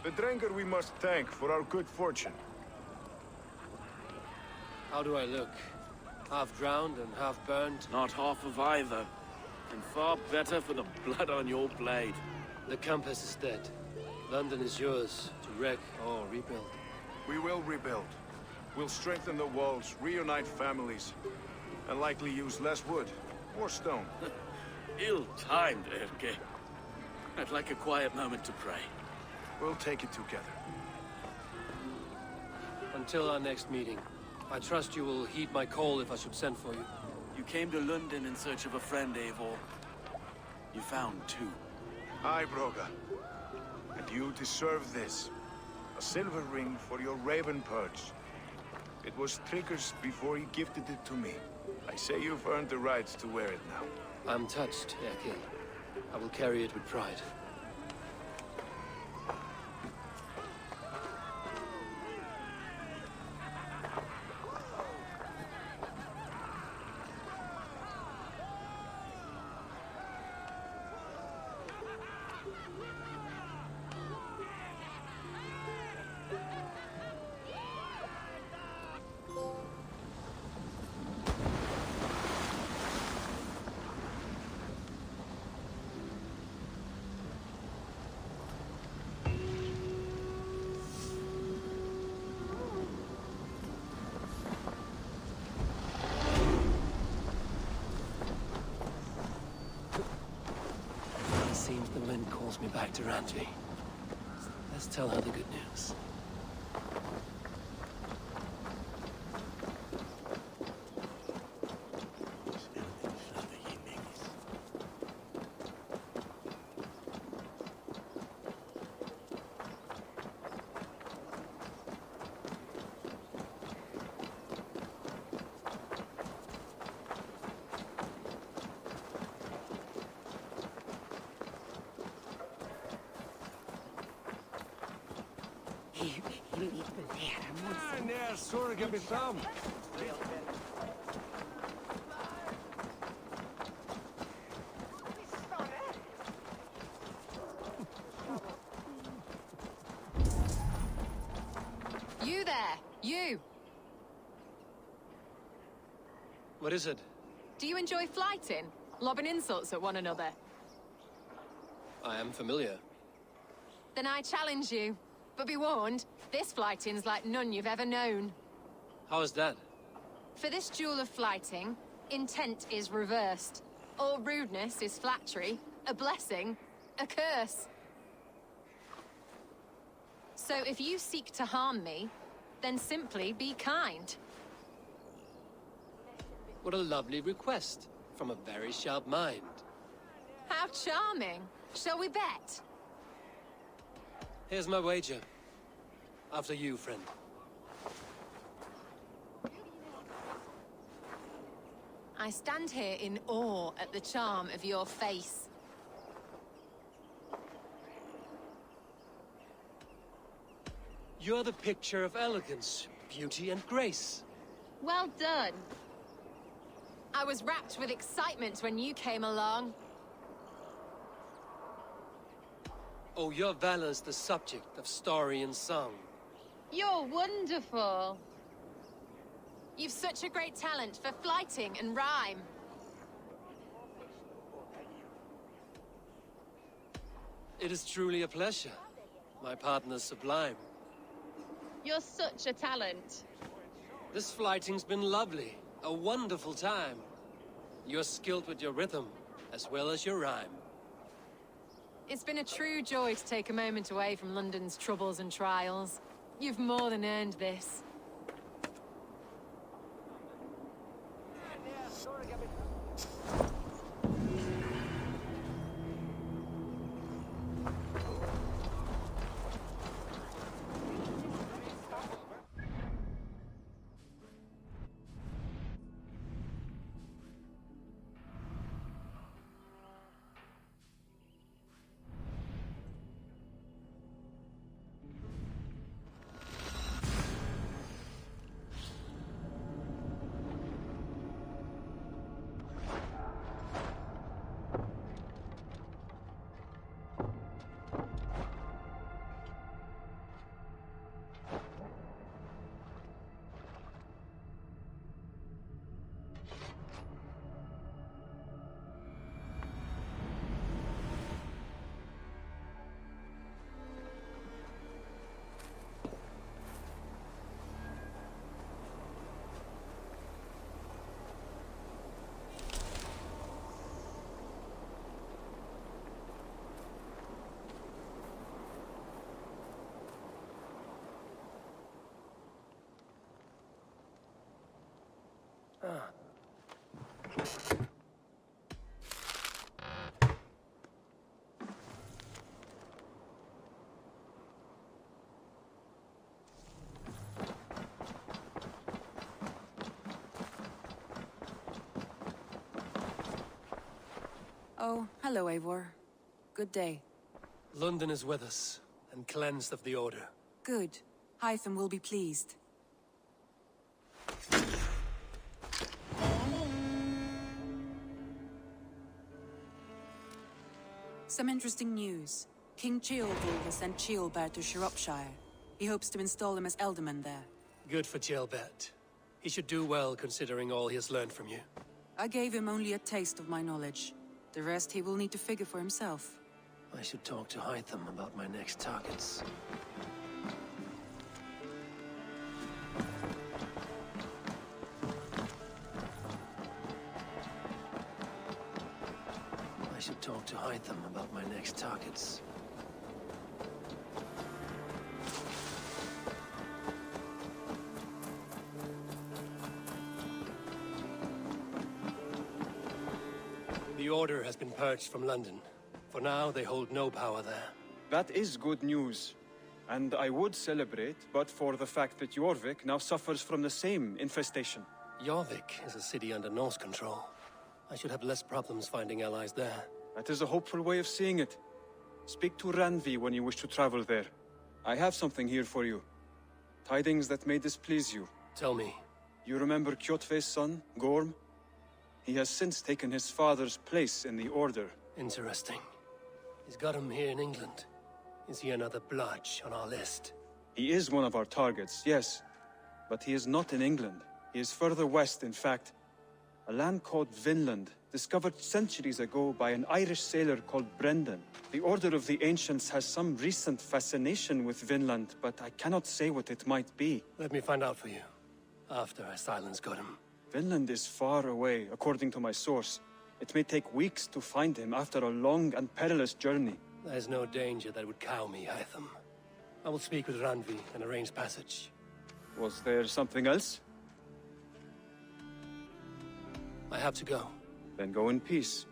The Drenker we must thank for our good fortune. How do I look? Half drowned and half burned? Not half of either. And far better for the blood on your blade. The Compass is dead. London is yours, to wreck or rebuild. We will rebuild. We'll strengthen the walls, reunite families, and likely use less wood, or stone. Ill-timed, Erke. I'd like a quiet moment to pray. We'll take it together. Until our next meeting, I trust you will heed my call if I should send for you. You came to Lunden in search of a friend, Eivor. You found two. Aye, Broga. And you deserve this. A silver ring for your raven perch. It was Trigger's before he gifted it to me. I say you've earned the right to wear it now. I'm touched, Erke. I will carry it with pride. Seems the wind calls me back to Ranji. Let's tell her the good news. You there! You! What is it? Do you enjoy flighting? Lobbing insults at one another? I am familiar. Then I challenge you. But be warned, this flighting's like none you've ever known. How is that? For this duel of flighting, intent is reversed. All rudeness is flattery, a blessing, a curse. So if you seek to harm me, then simply be kind. What a lovely request from a very sharp mind. How charming. Shall we bet? Here's my wager. After you, friend. I stand here in awe at the charm of your face. You're the picture of elegance, beauty, and grace. Well done. I was rapt with excitement when you came along. Oh, your valor's the subject of story and song. You're wonderful. You've such a great talent for flighting and rhyme. It is truly a pleasure. My partner's sublime. You're such a talent. This flighting's been lovely. A wonderful time. You're skilled with your rhythm, as well as your rhyme. It's been a true joy to take a moment away from London's troubles and trials. You've more than earned this. Oh, hello, Eivor. Good day. Lunden is with us, and cleansed of the Order. Good. Hytham will be pleased. Some interesting news. King Ceolbert has sent Ceolbert to Shropshire. He hopes to install him as Elderman there. Good for Ceolbert. He should do well considering all he has learned from you. I gave him only a taste of my knowledge. The rest he will need to figure for himself. I should talk to Hytham about my next targets. I should talk to Hytham about my next targets. The Order has been purged from London. For now, they hold no power there. That is good news. And I would celebrate, but for the fact that Jorvik now suffers from the same infestation. Jorvik is a city under Norse control. I should have less problems finding allies there. That is a hopeful way of seeing it. Speak to Randvi when you wish to travel there. I have something here for you. Tidings that may displease you. Tell me. You remember Kjotve's son, Gorm? He has since taken his father's place in the Order. Interesting. He's got him here in England. Is he another blotch on our list? He is one of our targets, yes. But he is not in England. He is further west, in fact. A land called Vinland, discovered centuries ago by an Irish sailor called Brendan. The Order of the Ancients has some recent fascination with Vinland, but I cannot say what it might be. Let me find out for you, after I silence Godham. Vinland is far away, according to my source. It may take weeks to find him after a long and perilous journey. There's no danger that would cow me, Hytham. I will speak with Randvi and arrange passage. Was there something else? I have to go. Then go in peace.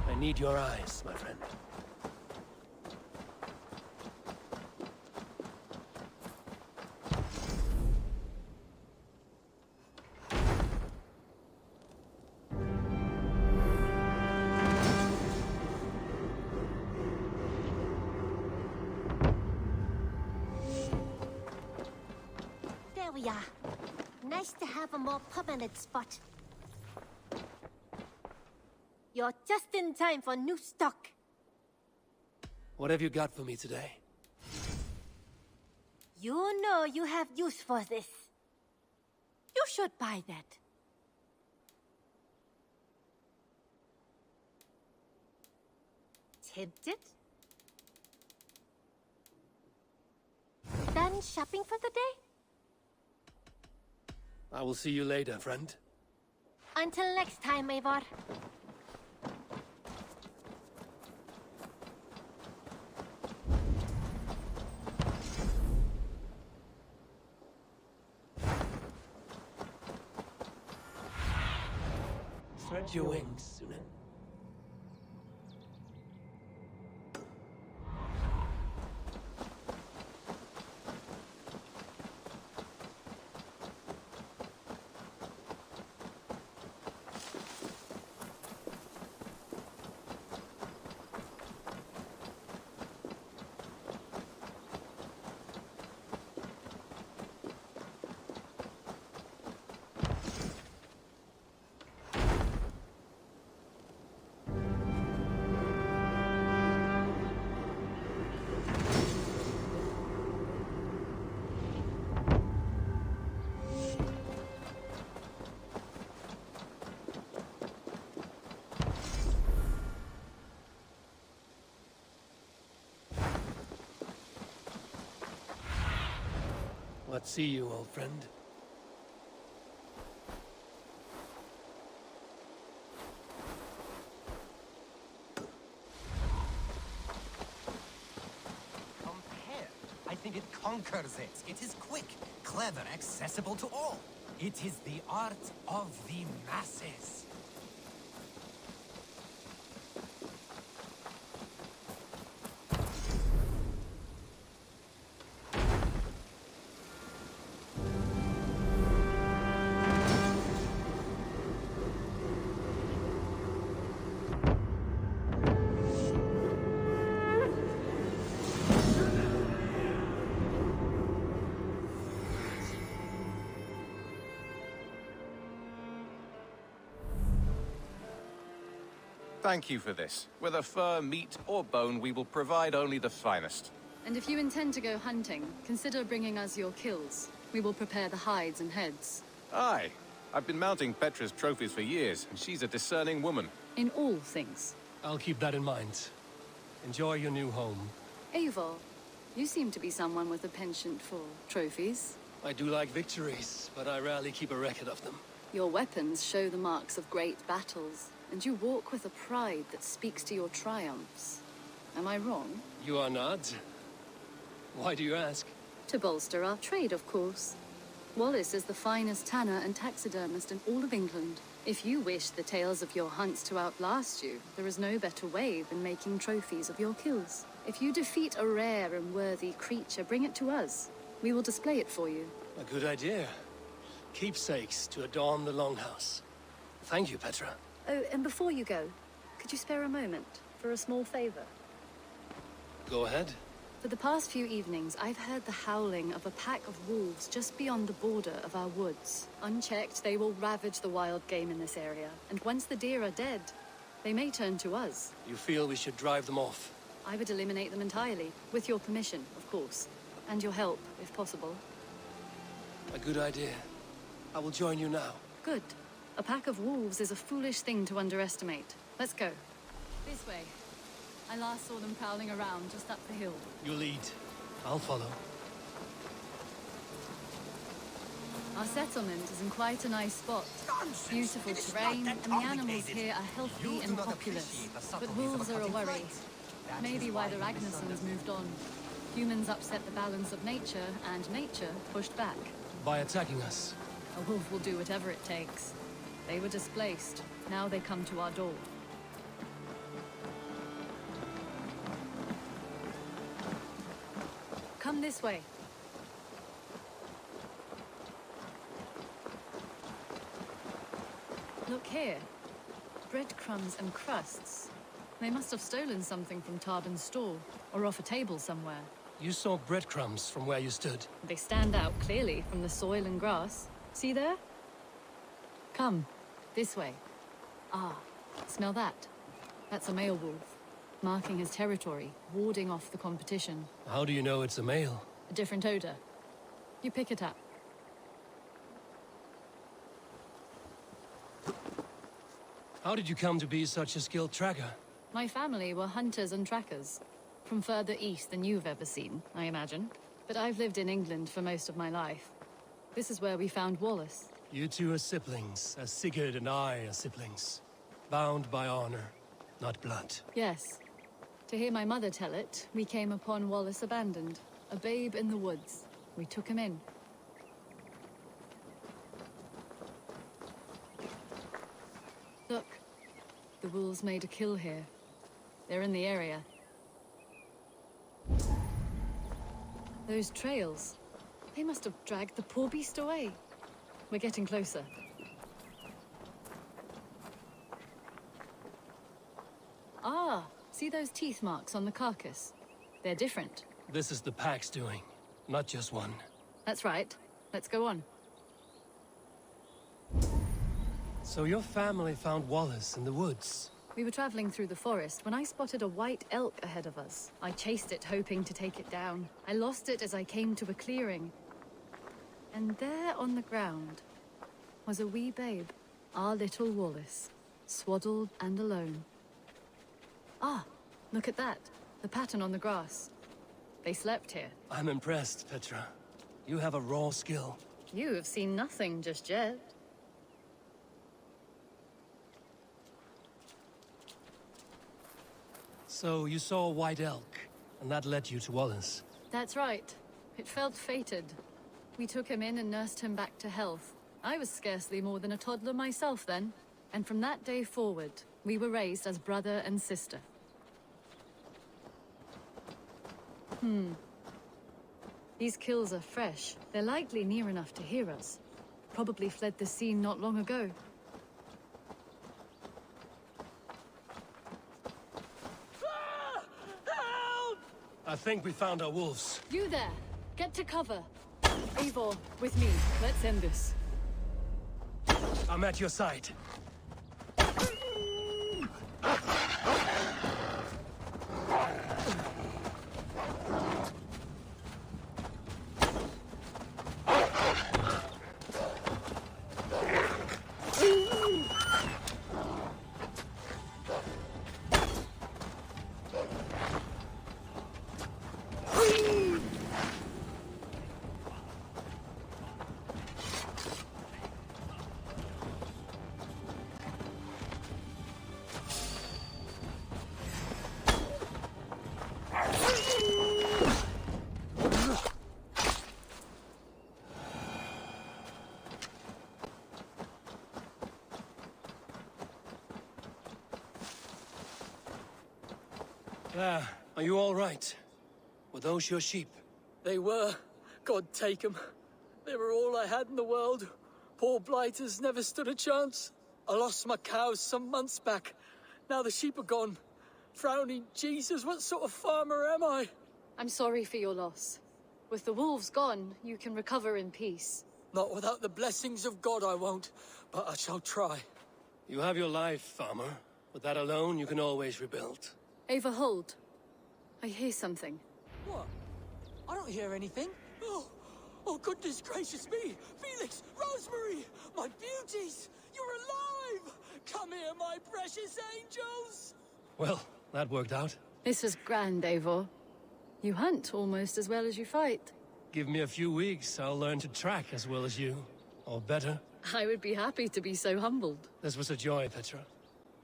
I need your eyes, my friend. There we are. Nice to have a more permanent spot. You're just in time for new stock. What have you got for me today? You know you have use for this. You should buy that. Tempted? Done shopping for the day? I will see you later, friend. Until next time, Eivor. Spread your wings, Sunan. Let's see you, old friend. Compared, I think it conquers it. It is quick, clever, accessible to all. It is the art of the masses. Thank you for this. Whether fur, meat, or bone, we will provide only the finest. And if you intend to go hunting, consider bringing us your kills. We will prepare the hides and heads. Aye. I've been mounting Petra's trophies for years, and she's a discerning woman. In all things. I'll keep that in mind. Enjoy your new home. Eivor, you seem to be someone with a penchant for trophies. I do like victories, but I rarely keep a record of them. Your weapons show the marks of great battles, and you walk with a pride that speaks to your triumphs. Am I wrong? You are not. Why do you ask? To bolster our trade, of course. Wallace is the finest tanner and taxidermist in all of England. If you wish the tales of your hunts to outlast you, there is no better way than making trophies of your kills. If you defeat a rare and worthy creature, bring it to us. We will display it for you. A good idea. Keepsakes to adorn the longhouse. Thank you, Petra. Oh, and before you go, could you spare a moment for a small favor? Go ahead. For the past few evenings, I've heard the howling of a pack of wolves just beyond the border of our woods. Unchecked, they will ravage the wild game in this area, and once the deer are dead, they may turn to us. You feel we should drive them off? I would eliminate them entirely, with your permission, of course, and your help, if possible. A good idea. I will join you now. Good. A pack of wolves is a foolish thing to underestimate. Let's go. This way. I last saw them prowling around just up the hill. You lead. I'll follow. Our settlement is in quite a nice spot. Beautiful terrain, and the animals here are healthy and populous. But wolves are a worry. Maybe why the Ragnarsons moved on. Humans upset the balance of nature, and nature pushed back. By attacking us? A wolf will do whatever it takes. They were displaced. Now they come to our door. Come this way. Look here. Breadcrumbs and crusts. They must have stolen something from Tarben's store, or off a table somewhere. You saw breadcrumbs from where you stood. They stand out clearly from the soil and grass. See there? Come, this way. Ah, smell that? That's a male wolf, marking his territory, warding off the competition. How do you know it's a male? A different odor. You pick it up. How did you come to be such a skilled tracker? My family were hunters and trackers. From further east than you've ever seen, I imagine. But I've lived in England for most of my life. This is where we found Wallace. You two are siblings, as Sigurd and I are siblings. Bound by honor, not blood. Yes. To hear my mother tell it, we came upon Wallace abandoned. A babe in the woods. We took him in. Look. The wolves made a kill here. They're in the area. Those trails. They must have dragged the poor beast away. We're getting closer. Ah, see those teeth marks on the carcass? They're different. This is the pack's doing, not just one. That's right. Let's go on. So your family found Wallace in the woods? We were traveling through the forest when I spotted a white elk ahead of us. I chased it, hoping to take it down. I lost it as I came to a clearing. And there on the ground was a wee babe, our little Wallace, swaddled and alone. Ah, look at that. The pattern on the grass. They slept here. I'm impressed, Petra. You have a raw skill. You have seen nothing just yet. So you saw a white elk, and that led you to Wallace. That's right. It felt fated. We took him in and nursed him back to health. I was scarcely more than a toddler myself then. And from that day forward, we were raised as brother and sister. These kills are fresh. They're likely near enough to hear us. Probably fled the scene not long ago. I think we found our wolves. You there! Get to cover! Eivor, with me. Let's end this. I'm at your side. Are you all right? Were those your sheep? They were. God take them. They were all I had in the world. Poor blighters never stood a chance. I lost my cows some months back. Now the sheep are gone. Frowning Jesus, what sort of farmer am I? I'm sorry for your loss. With the wolves gone, you can recover in peace. Not without the blessings of God I won't, but I shall try. You have your life, farmer. With that alone, you can always rebuild. Ava, hold. I hear something. What? I don't hear anything. Oh, goodness gracious me! Felix, Rosemary, my beauties! You're alive! Come here, my precious angels! Well, that worked out. This was grand, Eivor. You hunt almost as well as you fight. Give me a few weeks, I'll learn to track as well as you. Or better. I would be happy to be so humbled. This was a joy, Petra.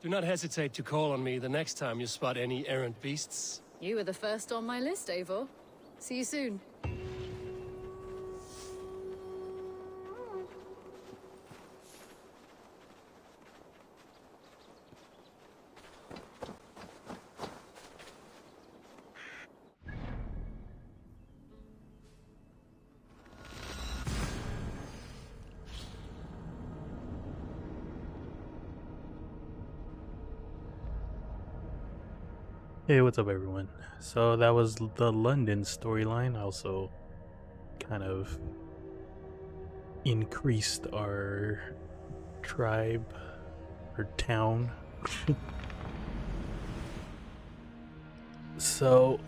Do not hesitate to call on me the next time you spot any errant beasts. You were the first on my list, Eivor. See you soon. Hey, what's up everyone? So that was the London storyline. Also kind of increased our tribe or town. So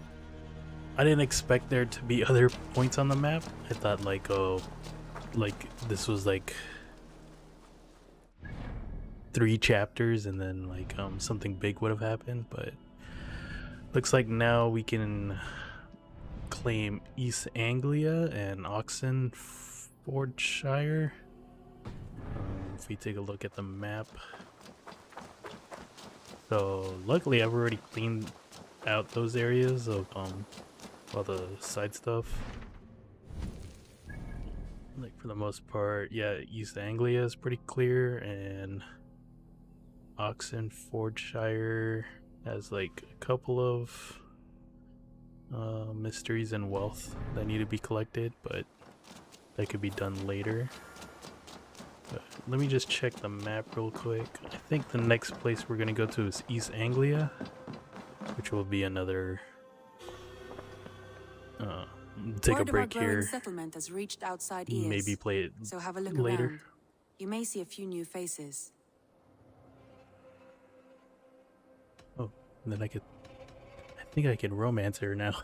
I didn't expect there to be other points on the map. I thought like this was like 3 chapters and then like something big would have happened, but looks like now we can claim East Anglia and Oxenfordshire. If we take a look at the map. So luckily I've already cleaned out those areas of all the side stuff. Like for the most part, yeah, East Anglia is pretty clear, and Oxenfordshire has like a couple of mysteries and wealth that need to be collected, but that could be done later. But let me just check the map real quick. I think the next place we're gonna go to is East Anglia, which will be another take a break here. Settlement has reached outside ears, maybe play it so have a look later. around. You may see a few new faces. Oh, and then I think I can romance her now.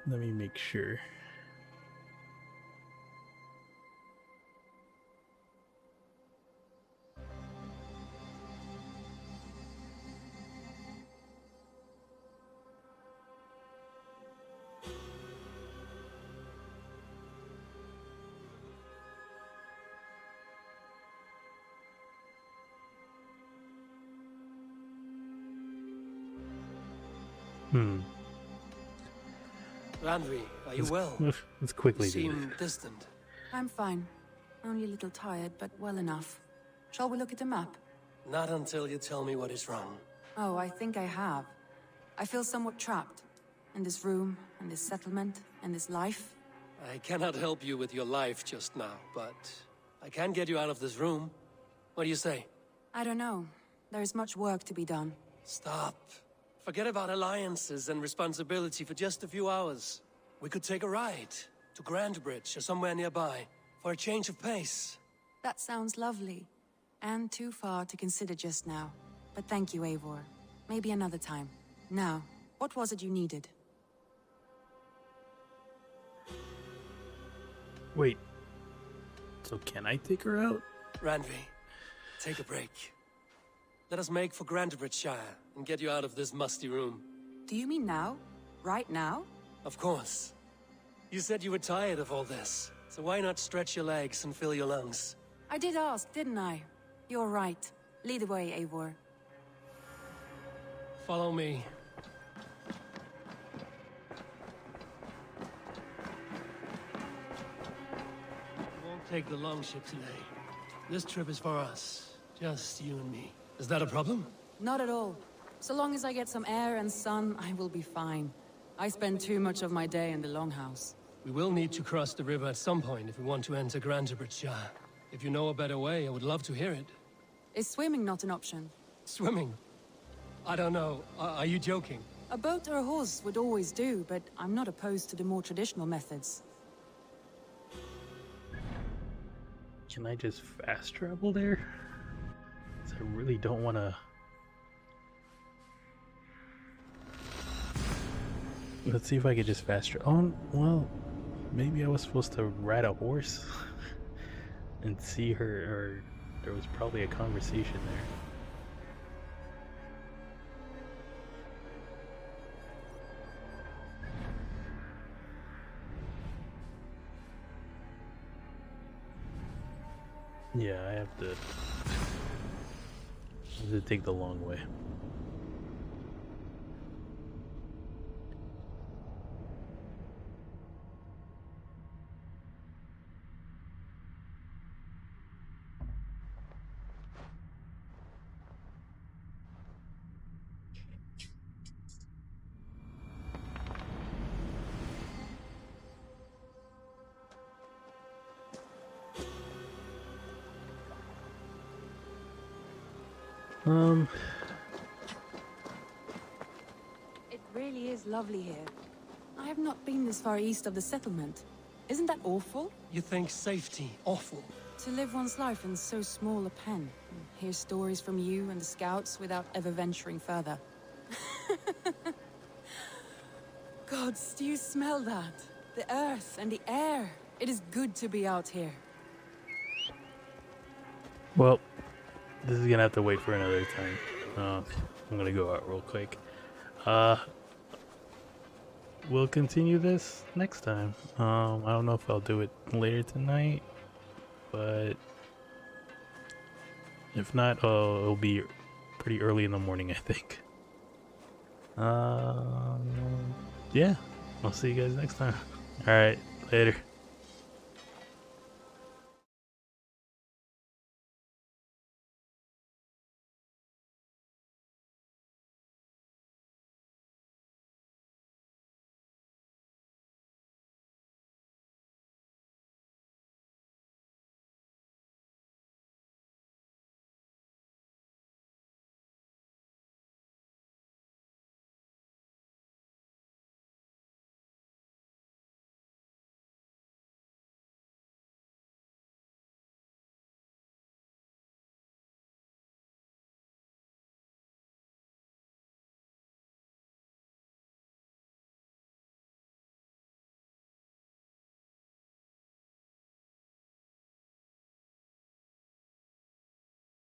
Let me make sure. Randvi, are you well? Let's quickly You do seem this. distant. I'm fine. Only a little tired, but well enough. Shall we look at the map? Not until you tell me what is wrong. Oh, I think I have. I feel somewhat trapped. In this room, in this settlement, in this life. I cannot help you with your life just now, but I can get you out of this room. What do you say? I don't know. There is much work to be done. Stop. Forget about alliances and responsibility for just a few hours. We could take a ride to Grandbridge or somewhere nearby for a change of pace. That sounds lovely. And too far to consider just now. But thank you, Eivor. Maybe another time. Now, what was it you needed? Wait. So can I take her out? Randvi, take a break. Let us make for Grandbridgeshire and get you out of this musty room. Do you mean now? Right now? Of course. You said you were tired of all this, so why not stretch your legs and fill your lungs? I did ask, didn't I? You're right. Lead the way, Eivor. Follow me. We won't take the longship today. This trip is for us. Just you and me. Is that a problem? Not at all. So long as I get some air and sun, I will be fine. I spend too much of my day in the longhouse. We will need to cross the river at some point if we want to enter Grandbridgeshire. If you know a better way, I would love to hear it. Is swimming not an option? Swimming? I don't know. Are you joking? A boat or a horse would always do, but I'm not opposed to the more traditional methods. Can I just fast travel there? 'Cause I really don't want to. Let's see if I could just fast travel. Oh, well, maybe I was supposed to ride a horse and see her, or there was probably a conversation there. Yeah, I have to take the long way. It really is lovely here. I have not been this far east of the settlement. Isn't that awful? You think safety awful? To live one's life in so small a pen, and hear stories from you and the scouts without ever venturing further. Gods, do you smell that? The earth and the air. It is good to be out here. Well, this is gonna have to wait for another time. I'm gonna go out real quick. We'll continue this next time. I don't know if I'll do it later tonight, but if not, it'll be pretty early in the morning, I think. Yeah, I'll see you guys next time. All right, later.